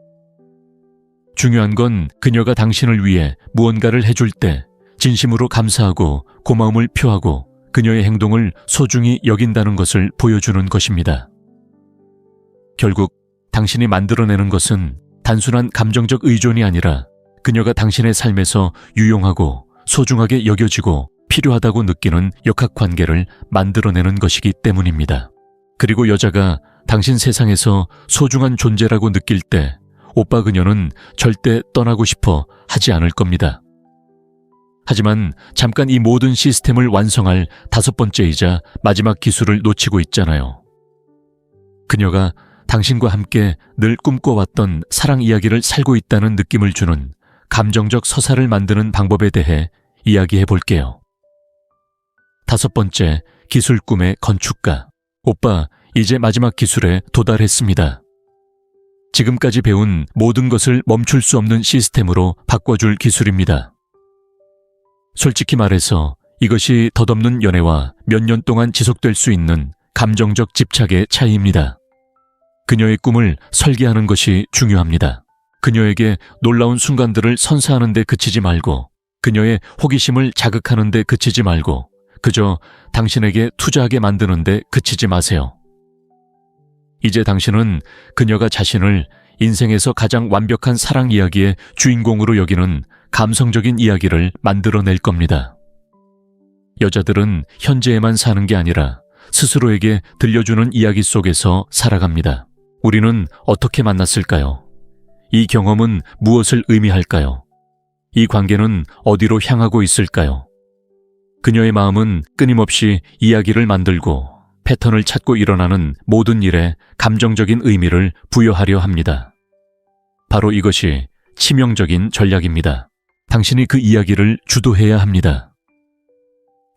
중요한 건 그녀가 당신을 위해 무언가를 해줄 때 진심으로 감사하고 고마움을 표하고 그녀의 행동을 소중히 여긴다는 것을 보여주는 것입니다. 결국 당신이 만들어내는 것은 단순한 감정적 의존이 아니라 그녀가 당신의 삶에서 유용하고 소중하게 여겨지고 필요하다고 느끼는 역학관계를 만들어내는 것이기 때문입니다. 그리고 여자가 당신 세상에서 소중한 존재라고 느낄 때 오빠 그녀는 절대 떠나고 싶어 하지 않을 겁니다. 하지만 잠깐 이 모든 시스템을 완성할 다섯 번째이자 마지막 기술을 놓치고 있잖아요. 그녀가 당신과 함께 늘 꿈꿔왔던 사랑 이야기를 살고 있다는 느낌을 주는 감정적 서사를 만드는 방법에 대해 이야기해 볼게요. 다섯 번째, 기술 꿈의 건축가. 오빠, 이제 마지막 기술에 도달했습니다. 지금까지 배운 모든 것을 멈출 수 없는 시스템으로 바꿔줄 기술입니다. 솔직히 말해서 이것이 덧없는 연애와 몇 년 동안 지속될 수 있는 감정적 집착의 차이입니다. 그녀의 꿈을 설계하는 것이 중요합니다. 그녀에게 놀라운 순간들을 선사하는 데 그치지 말고 그녀의 호기심을 자극하는 데 그치지 말고 그저 당신에게 투자하게 만드는 데 그치지 마세요. 이제 당신은 그녀가 자신을 인생에서 가장 완벽한 사랑 이야기의 주인공으로 여기는 감성적인 이야기를 만들어낼 겁니다. 여자들은 현재에만 사는 게 아니라 스스로에게 들려주는 이야기 속에서 살아갑니다. 우리는 어떻게 만났을까요? 이 경험은 무엇을 의미할까요? 이 관계는 어디로 향하고 있을까요? 그녀의 마음은 끊임없이 이야기를 만들고 패턴을 찾고 일어나는 모든 일에 감정적인 의미를 부여하려 합니다. 바로 이것이 치명적인 전략입니다. 당신이 그 이야기를 주도해야 합니다.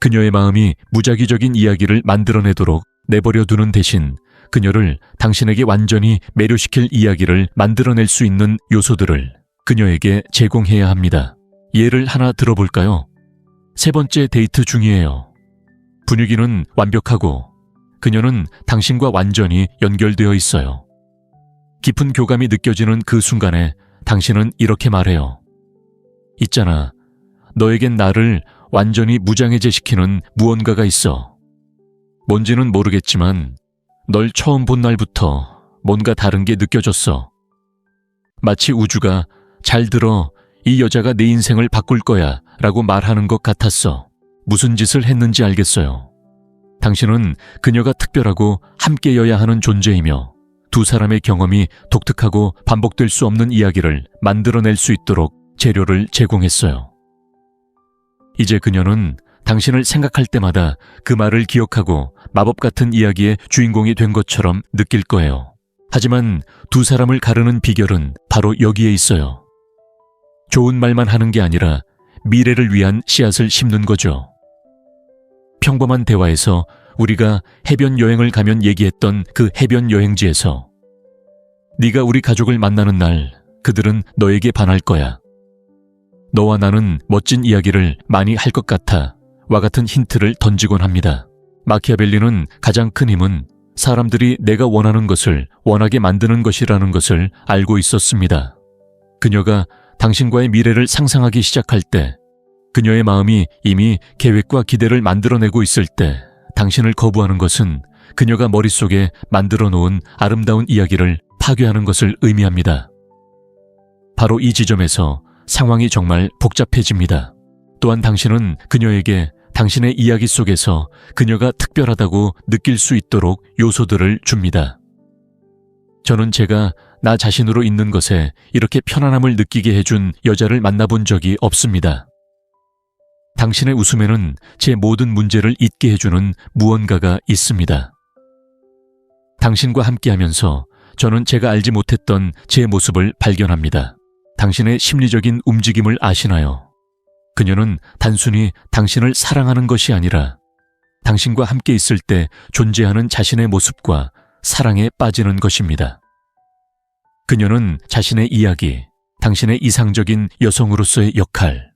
그녀의 마음이 무작위적인 이야기를 만들어내도록 내버려 두는 대신 그녀를 당신에게 완전히 매료시킬 이야기를 만들어낼 수 있는 요소들을 그녀에게 제공해야 합니다. 예를 하나 들어볼까요? 세 번째 데이트 중이에요. 분위기는 완벽하고 그녀는 당신과 완전히 연결되어 있어요. 깊은 교감이 느껴지는 그 순간에 당신은 이렇게 말해요. 있잖아, 너에겐 나를 완전히 무장해제시키는 무언가가 있어. 뭔지는 모르겠지만 널 처음 본 날부터 뭔가 다른 게 느껴졌어. 마치 우주가 잘 들어, 이 여자가 내 인생을 바꿀 거야 라고 말하는 것 같았어. 무슨 짓을 했는지 알겠어요. 당신은 그녀가 특별하고 함께여야 하는 존재이며 두 사람의 경험이 독특하고 반복될 수 없는 이야기를 만들어낼 수 있도록 재료를 제공했어요. 이제 그녀는 당신을 생각할 때마다 그 말을 기억하고 마법 같은 이야기의 주인공이 된 것처럼 느낄 거예요. 하지만 두 사람을 가르는 비결은 바로 여기에 있어요. 좋은 말만 하는 게 아니라 미래를 위한 씨앗을 심는 거죠. 평범한 대화에서 우리가 해변 여행을 가면 얘기했던 그 해변 여행지에서 네가 우리 가족을 만나는 날 그들은 너에게 반할 거야. 너와 나는 멋진 이야기를 많이 할 것 같아 와 같은 힌트를 던지곤 합니다. 마키아벨리는 가장 큰 힘은 사람들이 내가 원하는 것을 원하게 만드는 것이라는 것을 알고 있었습니다. 그녀가 당신과의 미래를 상상하기 시작할 때 그녀의 마음이 이미 계획과 기대를 만들어내고 있을 때 당신을 거부하는 것은 그녀가 머릿속에 만들어 놓은 아름다운 이야기를 파괴하는 것을 의미합니다. 바로 이 지점에서 상황이 정말 복잡해집니다. 또한 당신은 그녀에게 당신의 이야기 속에서 그녀가 특별하다고 느낄 수 있도록 요소들을 줍니다. 저는 제가 나 자신으로 있는 것에 이렇게 편안함을 느끼게 해준 여자를 만나본 적이 없습니다. 당신의 웃음에는 제 모든 문제를 잊게 해주는 무언가가 있습니다. 당신과 함께하면서 저는 제가 알지 못했던 제 모습을 발견합니다. 당신의 심리적인 움직임을 아시나요? 그녀는 단순히 당신을 사랑하는 것이 아니라 당신과 함께 있을 때 존재하는 자신의 모습과 사랑에 빠지는 것입니다. 그녀는 자신의 이야기, 당신의 이상적인 여성으로서의 역할,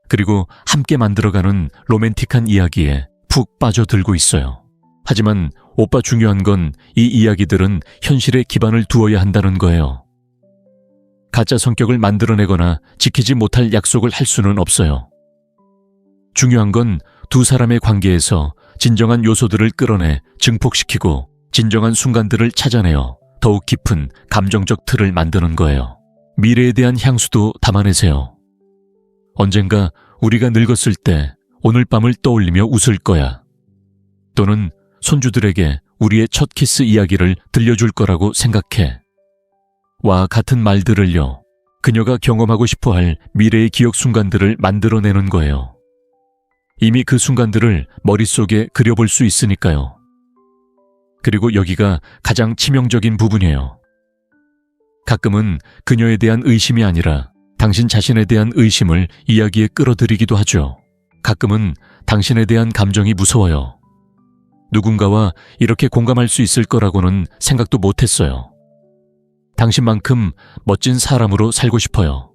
그리고 함께 만들어가는 로맨틱한 이야기에 푹 빠져들고 있어요. 하지만 오빠 중요한 건 이 이야기들은 현실에 기반을 두어야 한다는 거예요. 가짜 성격을 만들어내거나 지키지 못할 약속을 할 수는 없어요. 중요한 건 두 사람의 관계에서 진정한 요소들을 끌어내 증폭시키고 진정한 순간들을 찾아내어 더욱 깊은 감정적 틀을 만드는 거예요. 미래에 대한 향수도 담아내세요. 언젠가 우리가 늙었을 때 오늘 밤을 떠올리며 웃을 거야. 또는 손주들에게 우리의 첫 키스 이야기를 들려줄 거라고 생각해. 와 같은 말들을요. 그녀가 경험하고 싶어할 미래의 기억 순간들을 만들어내는 거예요. 이미 그 순간들을 머릿속에 그려볼 수 있으니까요. 그리고 여기가 가장 치명적인 부분이에요. 가끔은 그녀에 대한 의심이 아니라 당신 자신에 대한 의심을 이야기에 끌어들이기도 하죠. 가끔은 당신에 대한 감정이 무서워요. 누군가와 이렇게 공감할 수 있을 거라고는 생각도 못했어요. 당신만큼 멋진 사람으로 살고 싶어요.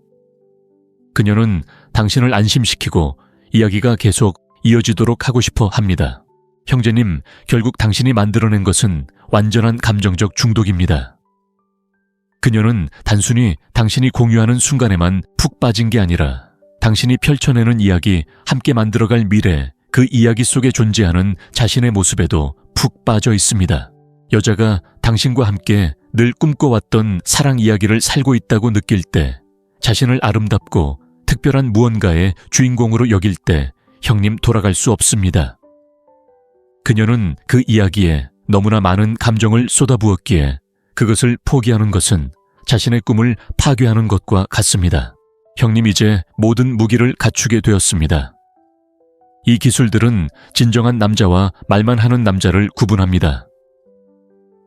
그녀는 당신을 안심시키고 이야기가 계속 이어지도록 하고 싶어 합니다. 형제님, 결국 당신이 만들어낸 것은 완전한 감정적 중독입니다. 그녀는 단순히 당신이 공유하는 순간에만 푹 빠진 게 아니라 당신이 펼쳐내는 이야기, 함께 만들어갈 미래, 그 이야기 속에 존재하는 자신의 모습에도 푹 빠져 있습니다. 여자가 당신과 함께 늘 꿈꿔왔던 사랑 이야기를 살고 있다고 느낄 때, 자신을 아름답고 특별한 무언가의 주인공으로 여길 때 형님 돌아갈 수 없습니다. 그녀는 그 이야기에 너무나 많은 감정을 쏟아부었기에 그것을 포기하는 것은 자신의 꿈을 파괴하는 것과 같습니다. 형님 이제 모든 무기를 갖추게 되었습니다. 이 기술들은 진정한 남자와 말만 하는 남자를 구분합니다.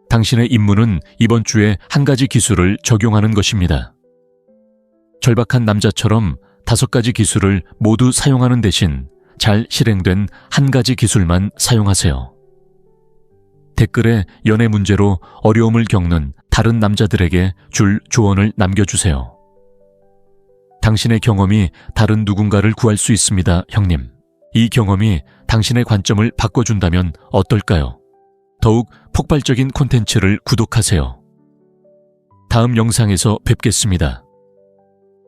당신의 임무는 이번 주에 한 가지 기술을 적용하는 것입니다. 절박한 남자처럼 5가지 기술을 모두 사용하는 대신 잘 실행된 한 가지 기술만 사용하세요. 댓글에 연애 문제로 어려움을 겪는 다른 남자들에게 줄 조언을 남겨주세요. 당신의 경험이 다른 누군가를 구할 수 있습니다, 형님. 이 경험이 당신의 관점을 바꿔준다면 어떨까요? 더욱 폭발적인 콘텐츠를 구독하세요. 다음 영상에서 뵙겠습니다.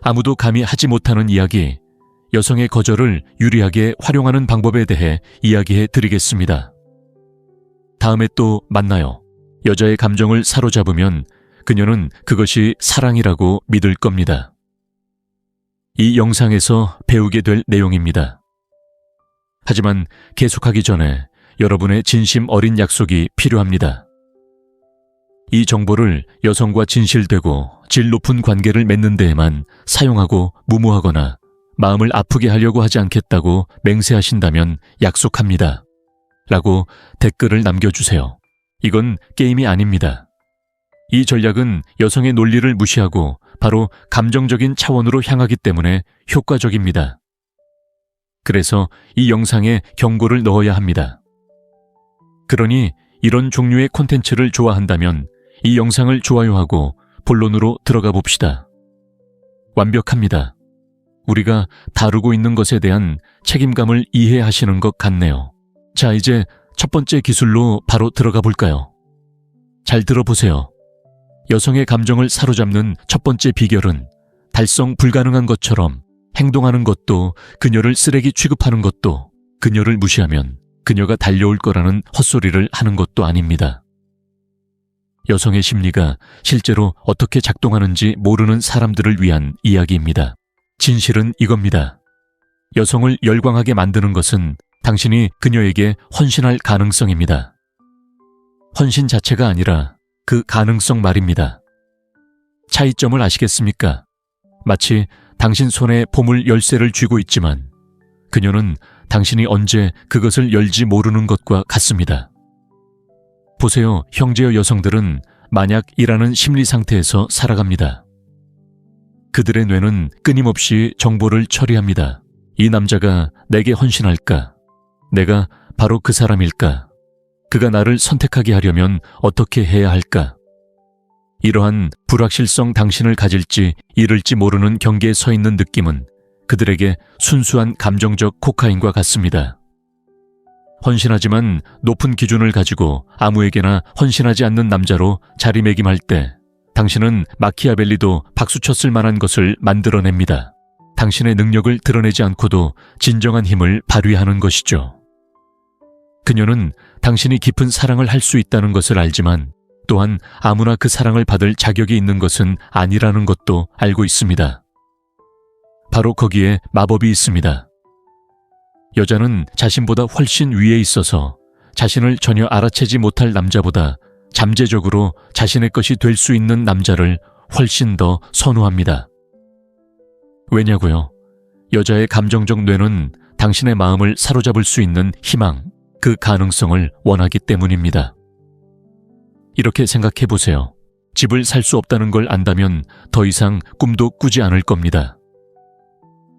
아무도 감히 하지 못하는 이야기, 여성의 거절을 유리하게 활용하는 방법에 대해 이야기해 드리겠습니다. 다음에 또 만나요. 여자의 감정을 사로잡으면 그녀는 그것이 사랑이라고 믿을 겁니다. 이 영상에서 배우게 될 내용입니다. 하지만 계속하기 전에 여러분의 진심 어린 약속이 필요합니다. 이 정보를 여성과 진실되고 질 높은 관계를 맺는 데에만 사용하고 무모하거나 마음을 아프게 하려고 하지 않겠다고 맹세하신다면 약속합니다. 라고 댓글을 남겨주세요. 이건 게임이 아닙니다. 이 전략은 여성의 논리를 무시하고 바로 감정적인 차원으로 향하기 때문에 효과적입니다. 그래서 이 영상에 경고를 넣어야 합니다. 그러니 이런 종류의 콘텐츠를 좋아한다면 이 영상을 좋아요하고 본론으로 들어가 봅시다. 완벽합니다. 우리가 다루고 있는 것에 대한 책임감을 이해하시는 것 같네요. 자, 이제 첫 번째 기술로 바로 들어가 볼까요? 잘 들어보세요. 여성의 감정을 사로잡는 첫 번째 비결은 달성 불가능한 것처럼 행동하는 것도, 그녀를 쓰레기 취급하는 것도, 그녀를 무시하면 그녀가 달려올 거라는 헛소리를 하는 것도 아닙니다. 여성의 심리가 실제로 어떻게 작동하는지 모르는 사람들을 위한 이야기입니다. 진실은 이겁니다. 여성을 열광하게 만드는 것은 당신이 그녀에게 헌신할 가능성입니다. 헌신 자체가 아니라 그 가능성 말입니다. 차이점을 아시겠습니까? 마치 당신 손에 보물 열쇠를 쥐고 있지만 그녀는 당신이 언제 그것을 열지 모르는 것과 같습니다. 보세요, 형제여, 여성들은 만약이라는 심리 상태에서 살아갑니다. 그들의 뇌는 끊임없이 정보를 처리합니다. 이 남자가 내게 헌신할까? 내가 바로 그 사람일까? 그가 나를 선택하게 하려면 어떻게 해야 할까? 이러한 불확실성, 당신을 가질지 잃을지 모르는 경계에 서 있는 느낌은 그들에게 순수한 감정적 코카인과 같습니다. 헌신하지만 높은 기준을 가지고 아무에게나 헌신하지 않는 남자로 자리매김할 때 당신은 마키아벨리도 박수쳤을 만한 것을 만들어냅니다. 당신의 능력을 드러내지 않고도 진정한 힘을 발휘하는 것이죠. 그녀는 당신이 깊은 사랑을 할 수 있다는 것을 알지만 또한 아무나 그 사랑을 받을 자격이 있는 것은 아니라는 것도 알고 있습니다. 바로 거기에 마법이 있습니다. 여자는 자신보다 훨씬 위에 있어서 자신을 전혀 알아채지 못할 남자보다 잠재적으로 자신의 것이 될 수 있는 남자를 훨씬 더 선호합니다. 왜냐고요? 여자의 감정적 뇌는 당신의 마음을 사로잡을 수 있는 희망, 그 가능성을 원하기 때문입니다. 이렇게 생각해 보세요. 집을 살 수 없다는 걸 안다면 더 이상 꿈도 꾸지 않을 겁니다.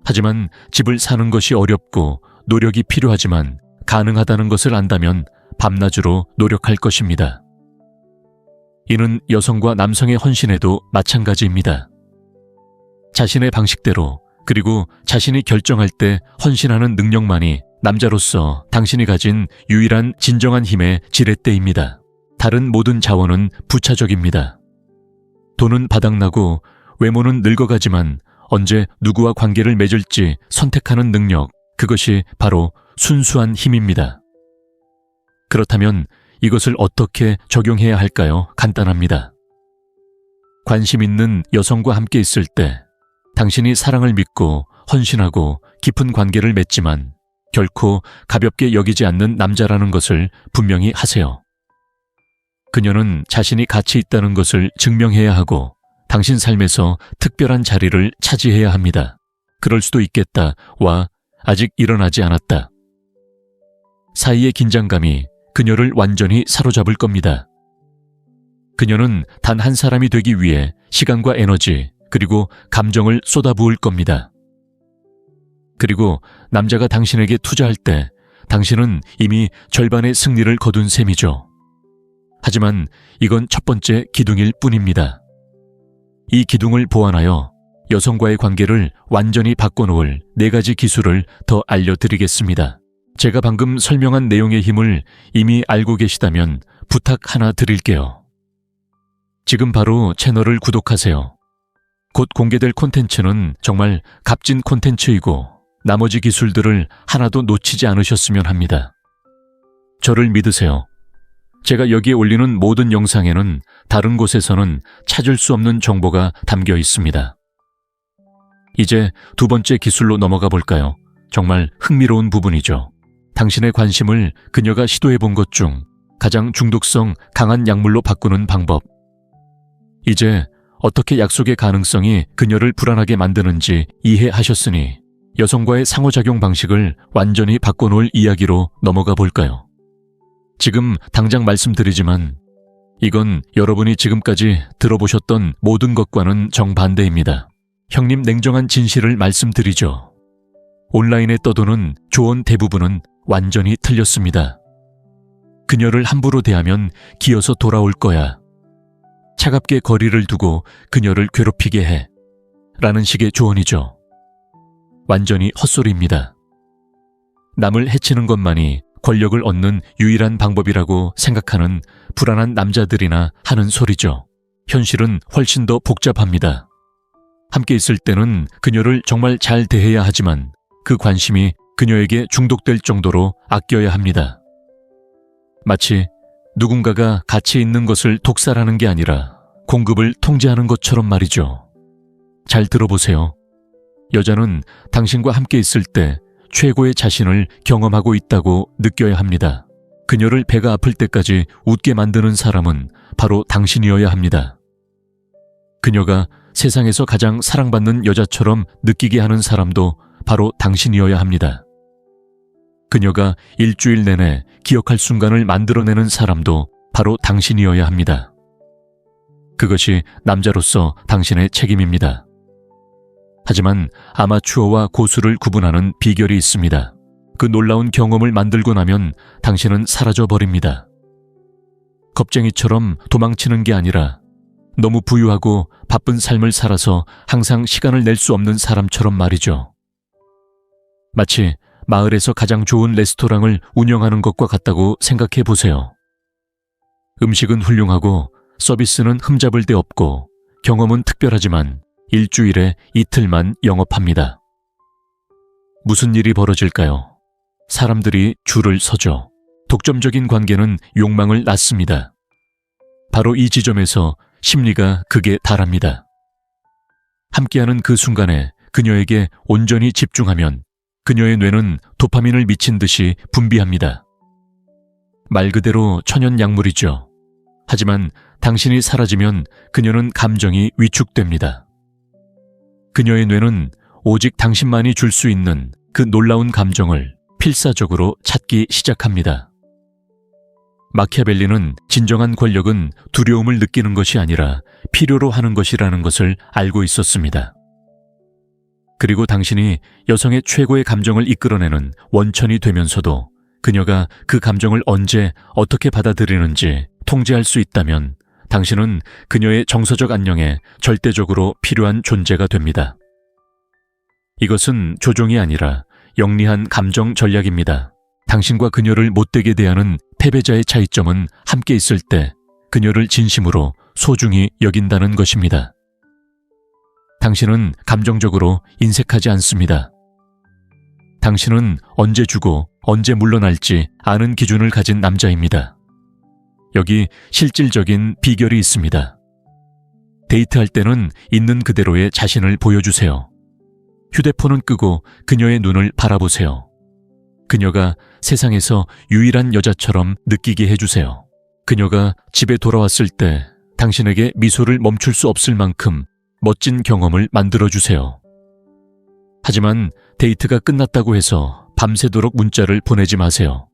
하지만 집을 사는 것이 어렵고 노력이 필요하지만 가능하다는 것을 안다면 밤낮으로 노력할 것입니다. 이는 여성과 남성의 헌신에도 마찬가지입니다. 자신의 방식대로 그리고 자신이 결정할 때 헌신하는 능력만이 남자로서 당신이 가진 유일한 진정한 힘의 지렛대입니다. 다른 모든 자원은 부차적입니다. 돈은 바닥나고 외모는 늙어가지만 언제 누구와 관계를 맺을지 선택하는 능력, 그것이 바로 순수한 힘입니다. 그렇다면 이것을 어떻게 적용해야 할까요? 간단합니다. 관심 있는 여성과 함께 있을 때 당신이 사랑을 믿고 헌신하고 깊은 관계를 맺지만 결코 가볍게 여기지 않는 남자라는 것을 분명히 하세요. 그녀는 자신이 가치 있다는 것을 증명해야 하고 당신 삶에서 특별한 자리를 차지해야 합니다. 그럴 수도 있겠다. 와, 아직 일어나지 않았다. 사이의 긴장감이 그녀를 완전히 사로잡을 겁니다. 그녀는 단 한 사람이 되기 위해 시간과 에너지 그리고 감정을 쏟아부을 겁니다. 그리고 남자가 당신에게 투자할 때 당신은 이미 절반의 승리를 거둔 셈이죠. 하지만 이건 첫 번째 기둥일 뿐입니다. 이 기둥을 보완하여 여성과의 관계를 완전히 바꿔놓을 4가지 기술을 더 알려드리겠습니다. 제가 방금 설명한 내용의 힘을 이미 알고 계시다면 부탁 하나 드릴게요. 지금 바로 채널을 구독하세요. 곧 공개될 콘텐츠는 정말 값진 콘텐츠이고 나머지 기술들을 하나도 놓치지 않으셨으면 합니다. 저를 믿으세요. 제가 여기에 올리는 모든 영상에는 다른 곳에서는 찾을 수 없는 정보가 담겨 있습니다. 이제 2번째 기술로 넘어가 볼까요? 정말 흥미로운 부분이죠. 당신의 관심을 그녀가 시도해 본 것 중 가장 중독성 강한 약물로 바꾸는 방법. 이제 어떻게 약속의 가능성이 그녀를 불안하게 만드는지 이해하셨으니 여성과의 상호작용 방식을 완전히 바꿔놓을 이야기로 넘어가 볼까요? 지금 당장 말씀드리지만 이건 여러분이 지금까지 들어보셨던 모든 것과는 정반대입니다. 형님, 냉정한 진실을 말씀드리죠. 온라인에 떠도는 조언 대부분은 완전히 틀렸습니다. 그녀를 함부로 대하면 기어서 돌아올 거야. 차갑게 거리를 두고 그녀를 괴롭히게 해. 라는 식의 조언이죠. 완전히 헛소리입니다. 남을 해치는 것만이 권력을 얻는 유일한 방법이라고 생각하는 불안한 남자들이나 하는 소리죠. 현실은 훨씬 더 복잡합니다. 함께 있을 때는 그녀를 정말 잘 대해야 하지만 그 관심이 그녀에게 중독될 정도로 아껴야 합니다. 마치 누군가가 가치 있는 것을 독살하는 게 아니라 공급을 통제하는 것처럼 말이죠. 잘 들어보세요. 여자는 당신과 함께 있을 때 최고의 자신을 경험하고 있다고 느껴야 합니다. 그녀를 배가 아플 때까지 웃게 만드는 사람은 바로 당신이어야 합니다. 그녀가 세상에서 가장 사랑받는 여자처럼 느끼게 하는 사람도 바로 당신이어야 합니다. 그녀가 일주일 내내 기억할 순간을 만들어내는 사람도 바로 당신이어야 합니다. 그것이 남자로서 당신의 책임입니다. 하지만 아마추어와 고수를 구분하는 비결이 있습니다. 그 놀라운 경험을 만들고 나면 당신은 사라져버립니다. 겁쟁이처럼 도망치는 게 아니라 너무 부유하고 바쁜 삶을 살아서 항상 시간을 낼 수 없는 사람처럼 말이죠. 마치 마을에서 가장 좋은 레스토랑을 운영하는 것과 같다고 생각해 보세요. 음식은 훌륭하고 서비스는 흠잡을 데 없고 경험은 특별하지만 일주일에 이틀만 영업합니다. 무슨 일이 벌어질까요? 사람들이 줄을 서죠. 독점적인 관계는 욕망을 낳습니다. 바로 이 지점에서 심리가 극에 달합니다. 함께하는 그 순간에 그녀에게 온전히 집중하면 그녀의 뇌는 도파민을 미친 듯이 분비합니다. 말 그대로 천연약물이죠. 하지만 당신이 사라지면 그녀는 감정이 위축됩니다. 그녀의 뇌는 오직 당신만이 줄 수 있는 그 놀라운 감정을 필사적으로 찾기 시작합니다. 마키아벨리는 진정한 권력은 두려움을 느끼는 것이 아니라 필요로 하는 것이라는 것을 알고 있었습니다. 그리고 당신이 여성의 최고의 감정을 이끌어내는 원천이 되면서도 그녀가 그 감정을 언제 어떻게 받아들이는지 통제할 수 있다면 당신은 그녀의 정서적 안녕에 절대적으로 필요한 존재가 됩니다. 이것은 조종이 아니라 영리한 감정 전략입니다. 당신과 그녀를 못되게 대하는 패배자의 차이점은 함께 있을 때 그녀를 진심으로 소중히 여긴다는 것입니다. 당신은 감정적으로 인색하지 않습니다. 당신은 언제 주고 언제 물러날지 아는 기준을 가진 남자입니다. 여기 실질적인 비결이 있습니다. 데이트할 때는 있는 그대로의 자신을 보여주세요. 휴대폰은 끄고 그녀의 눈을 바라보세요. 그녀가 세상에서 유일한 여자처럼 느끼게 해주세요. 그녀가 집에 돌아왔을 때 당신에게 미소를 멈출 수 없을 만큼 멋진 경험을 만들어주세요. 하지만 데이트가 끝났다고 해서 밤새도록 문자를 보내지 마세요.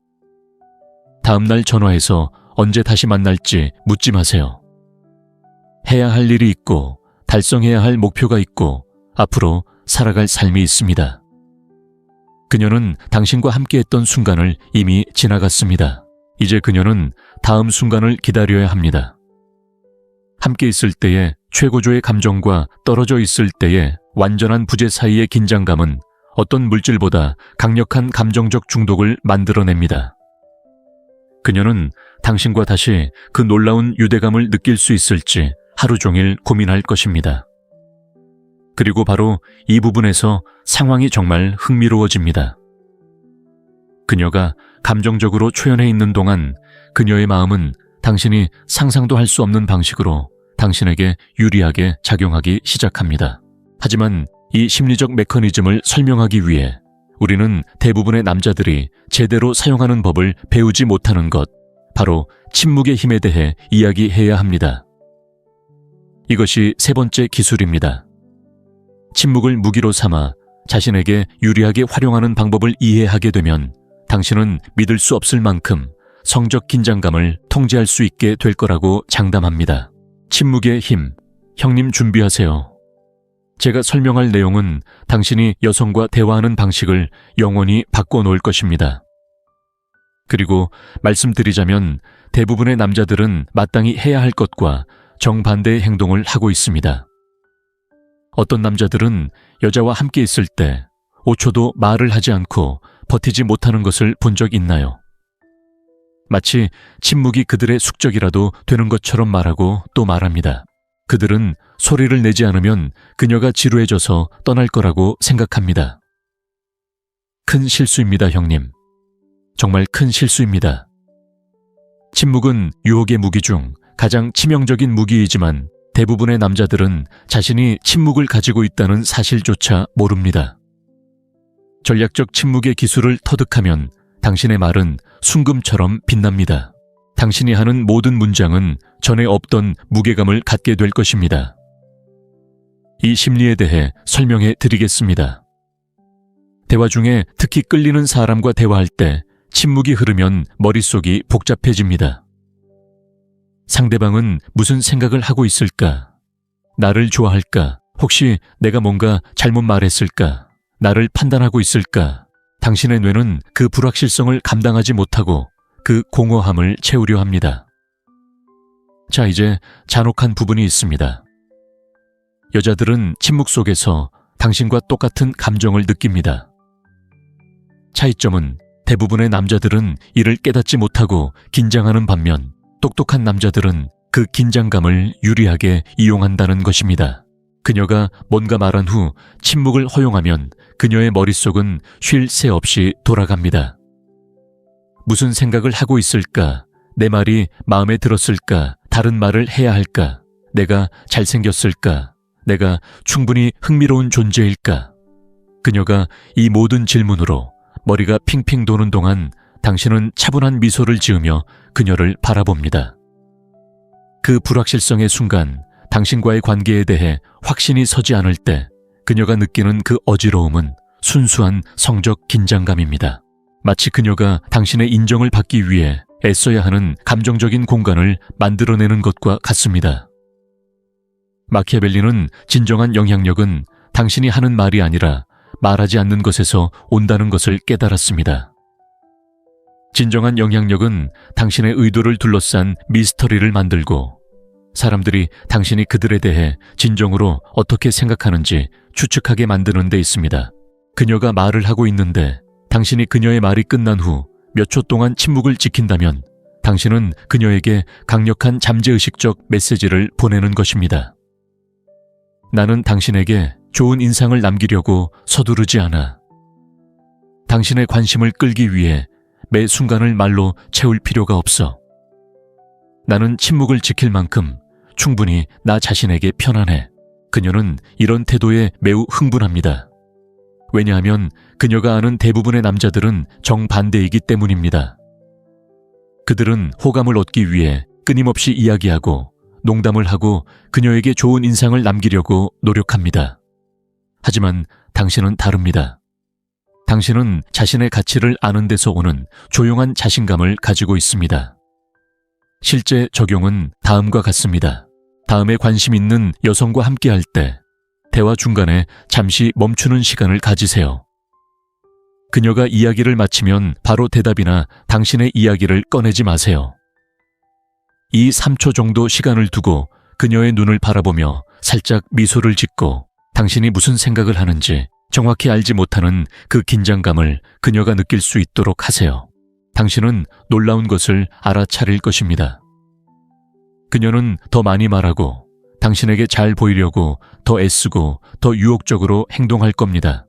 다음날 전화해서 언제 다시 만날지 묻지 마세요. 해야 할 일이 있고 달성해야 할 목표가 있고 앞으로 살아갈 삶이 있습니다. 그녀는 당신과 함께했던 순간을 이미 지나갔습니다. 이제 그녀는 다음 순간을 기다려야 합니다. 함께 있을 때의 최고조의 감정과 떨어져 있을 때의 완전한 부재 사이의 긴장감은 어떤 물질보다 강력한 감정적 중독을 만들어냅니다. 그녀는 당신과 다시 그 놀라운 유대감을 느낄 수 있을지 하루 종일 고민할 것입니다. 그리고 바로 이 부분에서 상황이 정말 흥미로워집니다. 그녀가 감정적으로 초연해 있는 동안 그녀의 마음은 당신이 상상도 할 수 없는 방식으로 당신에게 유리하게 작용하기 시작합니다. 하지만 이 심리적 메커니즘을 설명하기 위해 우리는 대부분의 남자들이 제대로 사용하는 법을 배우지 못하는 것, 바로 침묵의 힘에 대해 이야기해야 합니다. 이것이 세 번째 기술입니다. 침묵을 무기로 삼아 자신에게 유리하게 활용하는 방법을 이해하게 되면 당신은 믿을 수 없을 만큼 성적 긴장감을 통제할 수 있게 될 거라고 장담합니다. 침묵의 힘, 형님 준비하세요. 제가 설명할 내용은 당신이 여성과 대화하는 방식을 영원히 바꿔놓을 것입니다. 그리고 말씀드리자면 대부분의 남자들은 마땅히 해야 할 것과 정반대의 행동을 하고 있습니다. 어떤 남자들은 여자와 함께 있을 때 5초도 말을 하지 않고 버티지 못하는 것을 본 적 있나요? 마치 침묵이 그들의 숙적이라도 되는 것처럼 말하고 또 말합니다. 그들은 소리를 내지 않으면 그녀가 지루해져서 떠날 거라고 생각합니다. 큰 실수입니다, 형님. 정말 큰 실수입니다. 침묵은 유혹의 무기 중 가장 치명적인 무기이지만 대부분의 남자들은 자신이 침묵을 가지고 있다는 사실조차 모릅니다. 전략적 침묵의 기술을 터득하면 당신의 말은 순금처럼 빛납니다. 당신이 하는 모든 문장은 전에 없던 무게감을 갖게 될 것입니다. 이 심리에 대해 설명해 드리겠습니다. 대화 중에 특히 끌리는 사람과 대화할 때 침묵이 흐르면 머릿속이 복잡해집니다. 상대방은 무슨 생각을 하고 있을까? 나를 좋아할까? 혹시 내가 뭔가 잘못 말했을까? 나를 판단하고 있을까? 당신의 뇌는 그 불확실성을 감당하지 못하고 그 공허함을 채우려 합니다. 자, 이제 잔혹한 부분이 있습니다. 여자들은 침묵 속에서 당신과 똑같은 감정을 느낍니다. 차이점은 대부분의 남자들은 이를 깨닫지 못하고 긴장하는 반면 똑똑한 남자들은 그 긴장감을 유리하게 이용한다는 것입니다. 그녀가 뭔가 말한 후 침묵을 허용하면 그녀의 머릿속은 쉴 새 없이 돌아갑니다. 무슨 생각을 하고 있을까? 내 말이 마음에 들었을까? 다른 말을 해야 할까? 내가 잘생겼을까? 내가 충분히 흥미로운 존재일까? 그녀가 이 모든 질문으로 머리가 핑핑 도는 동안 당신은 차분한 미소를 지으며 그녀를 바라봅니다. 그 불확실성의 순간 당신과의 관계에 대해 확신이 서지 않을 때 그녀가 느끼는 그 어지러움은 순수한 성적 긴장감입니다. 마치 그녀가 당신의 인정을 받기 위해 애써야 하는 감정적인 공간을 만들어내는 것과 같습니다. 마키아벨리는 진정한 영향력은 당신이 하는 말이 아니라 말하지 않는 것에서 온다는 것을 깨달았습니다. 진정한 영향력은 당신의 의도를 둘러싼 미스터리를 만들고 사람들이 당신이 그들에 대해 진정으로 어떻게 생각하는지 추측하게 만드는 데 있습니다. 그녀가 말을 하고 있는데 당신이 그녀의 말이 끝난 후 몇 초 동안 침묵을 지킨다면 당신은 그녀에게 강력한 잠재의식적 메시지를 보내는 것입니다. 나는 당신에게 좋은 인상을 남기려고 서두르지 않아. 당신의 관심을 끌기 위해 매 순간을 말로 채울 필요가 없어. 나는 침묵을 지킬 만큼 충분히 나 자신에게 편안해. 그녀는 이런 태도에 매우 흥분합니다. 왜냐하면 그녀가 아는 대부분의 남자들은 정반대이기 때문입니다. 그들은 호감을 얻기 위해 끊임없이 이야기하고 농담을 하고 그녀에게 좋은 인상을 남기려고 노력합니다. 하지만 당신은 다릅니다. 당신은 자신의 가치를 아는 데서 오는 조용한 자신감을 가지고 있습니다. 실제 적용은 다음과 같습니다. 다음에 관심 있는 여성과 함께할 때 대화 중간에 잠시 멈추는 시간을 가지세요. 그녀가 이야기를 마치면 바로 대답이나 당신의 이야기를 꺼내지 마세요. 이 3초 정도 시간을 두고 그녀의 눈을 바라보며 살짝 미소를 짓고 당신이 무슨 생각을 하는지 정확히 알지 못하는 그 긴장감을 그녀가 느낄 수 있도록 하세요. 당신은 놀라운 것을 알아차릴 것입니다. 그녀는 더 많이 말하고 당신에게 잘 보이려고 더 애쓰고 더 유혹적으로 행동할 겁니다.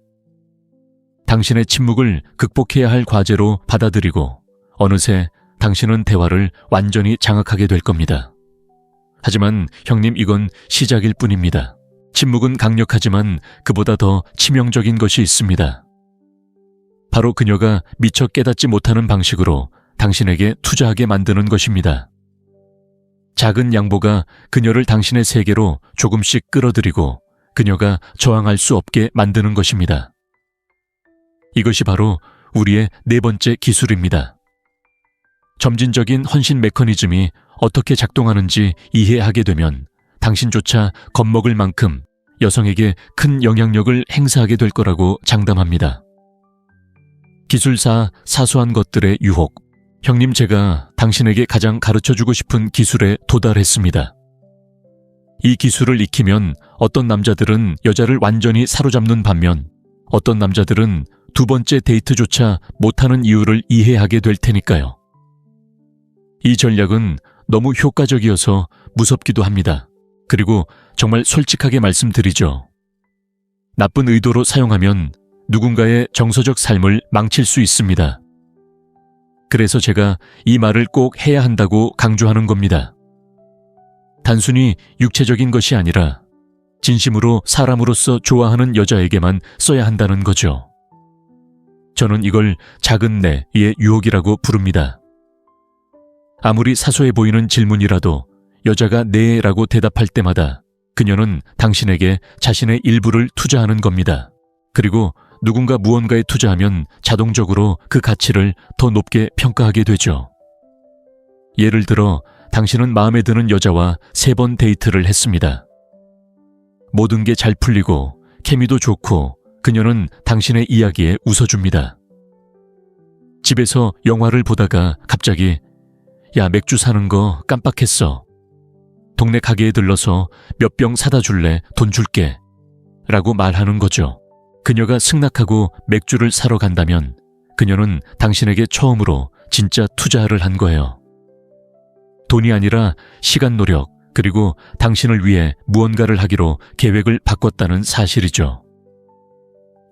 당신의 침묵을 극복해야 할 과제로 받아들이고 어느새 당신은 대화를 완전히 장악하게 될 겁니다. 하지만 형님, 이건 시작일 뿐입니다. 침묵은 강력하지만 그보다 더 치명적인 것이 있습니다. 바로 그녀가 미처 깨닫지 못하는 방식으로 당신에게 투자하게 만드는 것입니다. 작은 양보가 그녀를 당신의 세계로 조금씩 끌어들이고 그녀가 저항할 수 없게 만드는 것입니다. 이것이 바로 우리의 네 번째 기술입니다. 점진적인 헌신 메커니즘이 어떻게 작동하는지 이해하게 되면 당신조차 겁먹을 만큼 여성에게 큰 영향력을 행사하게 될 거라고 장담합니다. 기술사 사소한 것들의 유혹. 형님, 제가 당신에게 가장 가르쳐주고 싶은 기술에 도달했습니다. 이 기술을 익히면 어떤 남자들은 여자를 완전히 사로잡는 반면 어떤 남자들은 두 번째 데이트조차 못하는 이유를 이해하게 될 테니까요. 이 전략은 너무 효과적이어서 무섭기도 합니다. 그리고 정말 솔직하게 말씀드리죠. 나쁜 의도로 사용하면 누군가의 정서적 삶을 망칠 수 있습니다. 그래서 제가 이 말을 꼭 해야 한다고 강조하는 겁니다. 단순히 육체적인 것이 아니라 진심으로 사람으로서 좋아하는 여자에게만 써야 한다는 거죠. 저는 이걸 작은 내의 유혹이라고 부릅니다. 아무리 사소해 보이는 질문이라도 여자가 네라고 대답할 때마다 그녀는 당신에게 자신의 일부를 투자하는 겁니다. 그리고 누군가 무언가에 투자하면 자동적으로 그 가치를 더 높게 평가하게 되죠. 예를 들어 당신은 마음에 드는 여자와 3번 데이트를 했습니다. 모든 게 잘 풀리고 케미도 좋고 그녀는 당신의 이야기에 웃어줍니다. 집에서 영화를 보다가 갑자기 야, 맥주 사는 거 깜빡했어. 동네 가게에 들러서 몇 병 사다 줄래? 돈 줄게. 라고 말하는 거죠. 그녀가 승낙하고 맥주를 사러 간다면 그녀는 당신에게 처음으로 진짜 투자를 한 거예요. 돈이 아니라 시간, 노력, 그리고 당신을 위해 무언가를 하기로 계획을 바꿨다는 사실이죠.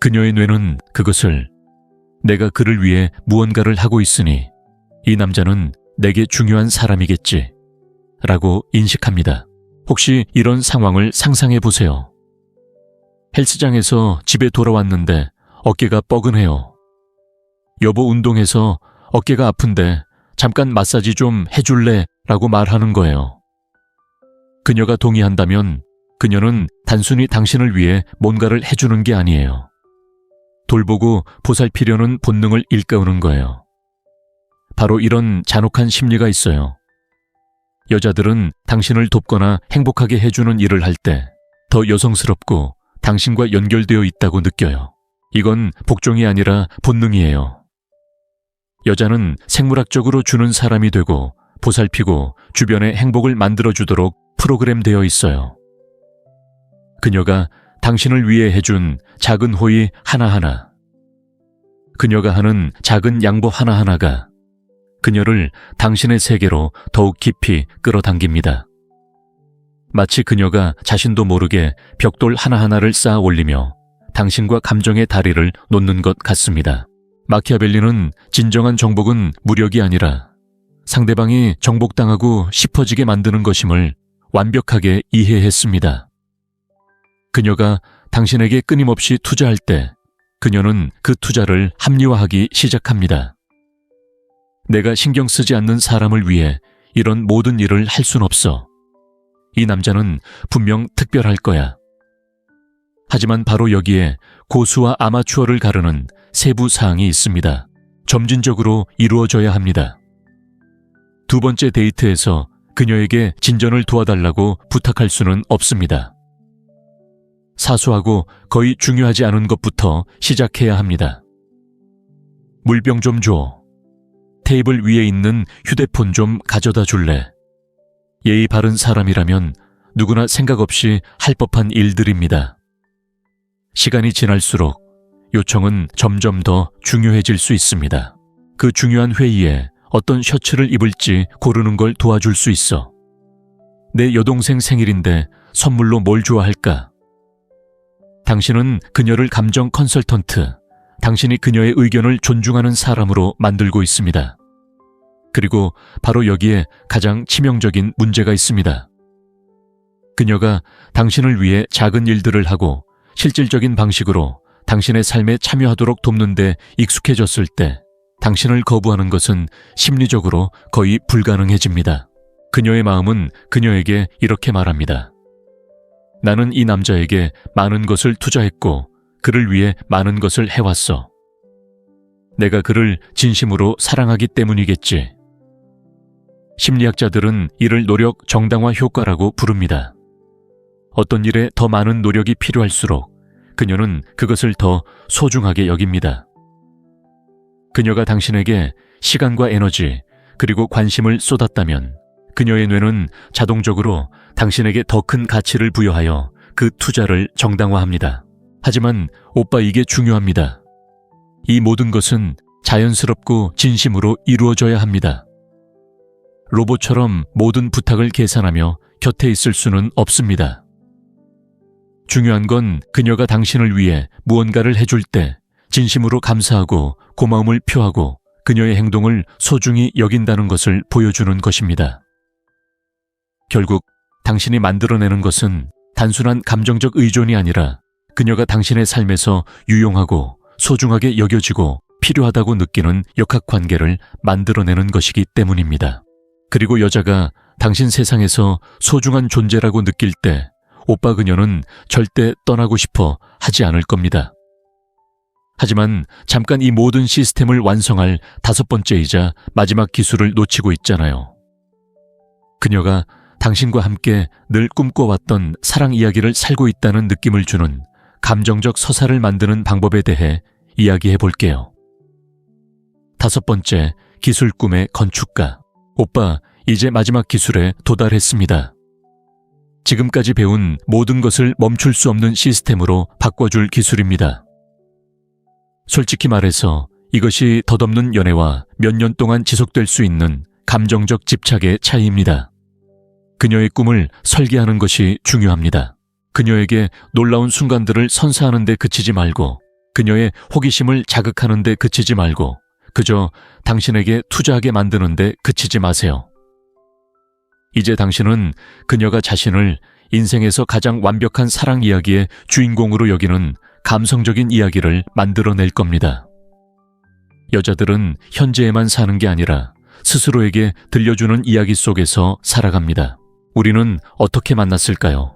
그녀의 뇌는 그것을 내가 그를 위해 무언가를 하고 있으니 이 남자는 내게 중요한 사람이겠지 라고 인식합니다. 혹시 이런 상황을 상상해 보세요. 헬스장에서 집에 돌아왔는데 어깨가 뻐근해요. 여보, 운동해서 어깨가 아픈데 잠깐 마사지 좀 해줄래? 라고 말하는 거예요. 그녀가 동의한다면 그녀는 단순히 당신을 위해 뭔가를 해주는 게 아니에요. 돌보고 보살피려는 본능을 일깨우는 거예요. 바로 이런 잔혹한 심리가 있어요. 여자들은 당신을 돕거나 행복하게 해주는 일을 할 때 더 여성스럽고 당신과 연결되어 있다고 느껴요. 이건 복종이 아니라 본능이에요. 여자는 생물학적으로 주는 사람이 되고 보살피고 주변에 행복을 만들어주도록 프로그램되어 있어요. 그녀가 당신을 위해 해준 작은 호의 하나하나, 그녀가 하는 작은 양보 하나하나가 그녀를 당신의 세계로 더욱 깊이 끌어당깁니다. 마치 그녀가 자신도 모르게 벽돌 하나하나를 쌓아 올리며 당신과 감정의 다리를 놓는 것 같습니다. 마키아벨리는 진정한 정복은 무력이 아니라 상대방이 정복당하고 싶어지게 만드는 것임을 완벽하게 이해했습니다. 그녀가 당신에게 끊임없이 투자할 때 그녀는 그 투자를 합리화하기 시작합니다. 내가 신경 쓰지 않는 사람을 위해 이런 모든 일을 할 순 없어. 이 남자는 분명 특별할 거야. 하지만 바로 여기에 고수와 아마추어를 가르는 세부 사항이 있습니다. 점진적으로 이루어져야 합니다. 두 번째 데이트에서 그녀에게 진전을 도와달라고 부탁할 수는 없습니다. 사소하고 거의 중요하지 않은 것부터 시작해야 합니다. 물병 좀 줘. 테이블 위에 있는 휴대폰 좀 가져다 줄래? 예의 바른 사람이라면 누구나 생각 없이 할 법한 일들입니다. 시간이 지날수록 요청은 점점 더 중요해질 수 있습니다. 그 중요한 회의에 어떤 셔츠를 입을지 고르는 걸 도와줄 수 있어. 내 여동생 생일인데 선물로 뭘 좋아할까? 당신은 그녀를 감정 컨설턴트, 당신이 그녀의 의견을 존중하는 사람으로 만들고 있습니다. 그리고 바로 여기에 가장 치명적인 문제가 있습니다. 그녀가 당신을 위해 작은 일들을 하고 실질적인 방식으로 당신의 삶에 참여하도록 돕는 데 익숙해졌을 때 당신을 거부하는 것은 심리적으로 거의 불가능해집니다. 그녀의 마음은 그녀에게 이렇게 말합니다. 나는 이 남자에게 많은 것을 투자했고 그를 위해 많은 것을 해왔어. 내가 그를 진심으로 사랑하기 때문이겠지. 심리학자들은 이를 노력 정당화 효과라고 부릅니다. 어떤 일에 더 많은 노력이 필요할수록 그녀는 그것을 더 소중하게 여깁니다. 그녀가 당신에게 시간과 에너지 그리고 관심을 쏟았다면 그녀의 뇌는 자동적으로 당신에게 더 큰 가치를 부여하여 그 투자를 정당화합니다. 하지만 오빠, 이게 중요합니다. 이 모든 것은 자연스럽고 진심으로 이루어져야 합니다. 로봇처럼 모든 부탁을 계산하며 곁에 있을 수는 없습니다. 중요한 건 그녀가 당신을 위해 무언가를 해줄 때 진심으로 감사하고 고마움을 표하고 그녀의 행동을 소중히 여긴다는 것을 보여주는 것입니다. 결국 당신이 만들어내는 것은 단순한 감정적 의존이 아니라 그녀가 당신의 삶에서 유용하고 소중하게 여겨지고 필요하다고 느끼는 역학관계를 만들어내는 것이기 때문입니다. 그리고 여자가 당신 세상에서 소중한 존재라고 느낄 때 오빠, 그녀는 절대 떠나고 싶어 하지 않을 겁니다. 하지만 잠깐 이 모든 시스템을 완성할 다섯 번째이자 마지막 기술을 놓치고 있잖아요. 그녀가 당신과 함께 늘 꿈꿔왔던 사랑 이야기를 살고 있다는 느낌을 주는 감정적 서사를 만드는 방법에 대해 이야기해 볼게요. 다섯 번째, 기술 꿈의 건축가. 오빠, 이제 마지막 기술에 도달했습니다. 지금까지 배운 모든 것을 멈출 수 없는 시스템으로 바꿔줄 기술입니다. 솔직히 말해서 이것이 덧없는 연애와 몇 년 동안 지속될 수 있는 감정적 집착의 차이입니다. 그녀의 꿈을 설계하는 것이 중요합니다. 그녀에게 놀라운 순간들을 선사하는 데 그치지 말고 그녀의 호기심을 자극하는 데 그치지 말고 그저 당신에게 투자하게 만드는 데 그치지 마세요. 이제 당신은 그녀가 자신을 인생에서 가장 완벽한 사랑 이야기의 주인공으로 여기는 감성적인 이야기를 만들어낼 겁니다. 여자들은 현재에만 사는 게 아니라 스스로에게 들려주는 이야기 속에서 살아갑니다. 우리는 어떻게 만났을까요?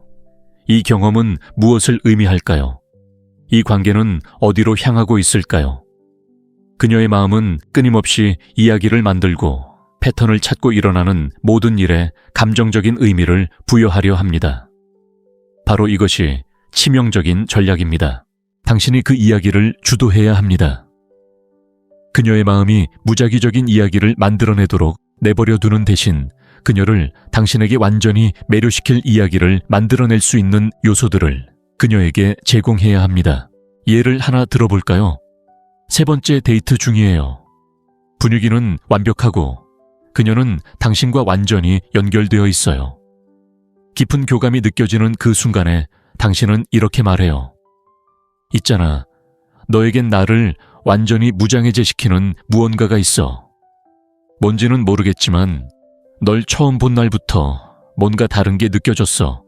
이 경험은 무엇을 의미할까요? 이 관계는 어디로 향하고 있을까요? 그녀의 마음은 끊임없이 이야기를 만들고 패턴을 찾고 일어나는 모든 일에 감정적인 의미를 부여하려 합니다. 바로 이것이 치명적인 전략입니다. 당신이 그 이야기를 주도해야 합니다. 그녀의 마음이 무작위적인 이야기를 만들어내도록 내버려 두는 대신 그녀를 당신에게 완전히 매료시킬 이야기를 만들어낼 수 있는 요소들을 그녀에게 제공해야 합니다. 예를 하나 들어볼까요? 3번째 데이트 중이에요. 분위기는 완벽하고 그녀는 당신과 완전히 연결되어 있어요. 깊은 교감이 느껴지는 그 순간에 당신은 이렇게 말해요. 있잖아, 너에겐 나를 완전히 무장해제시키는 무언가가 있어. 뭔지는 모르겠지만 널 처음 본 날부터 뭔가 다른 게 느껴졌어.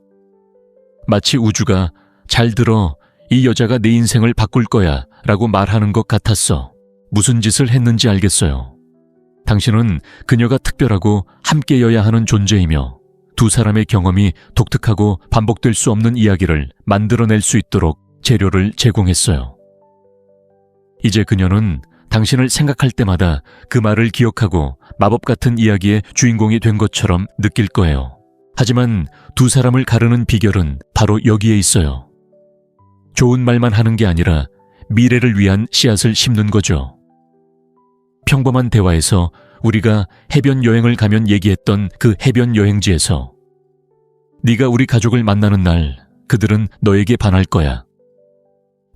마치 우주가 잘 들어, 이 여자가 내 인생을 바꿀 거야 라고 말하는 것 같았어. 무슨 짓을 했는지 알겠어요. 당신은 그녀가 특별하고 함께여야 하는 존재이며 두 사람의 경험이 독특하고 반복될 수 없는 이야기를 만들어낼 수 있도록 재료를 제공했어요. 이제 그녀는 당신을 생각할 때마다 그 말을 기억하고 마법 같은 이야기의 주인공이 된 것처럼 느낄 거예요. 하지만 두 사람을 가르는 비결은 바로 여기에 있어요. 좋은 말만 하는 게 아니라 미래를 위한 씨앗을 심는 거죠. 평범한 대화에서 우리가 해변 여행을 가면 얘기했던 그 해변 여행지에서 네가 우리 가족을 만나는 날 그들은 너에게 반할 거야.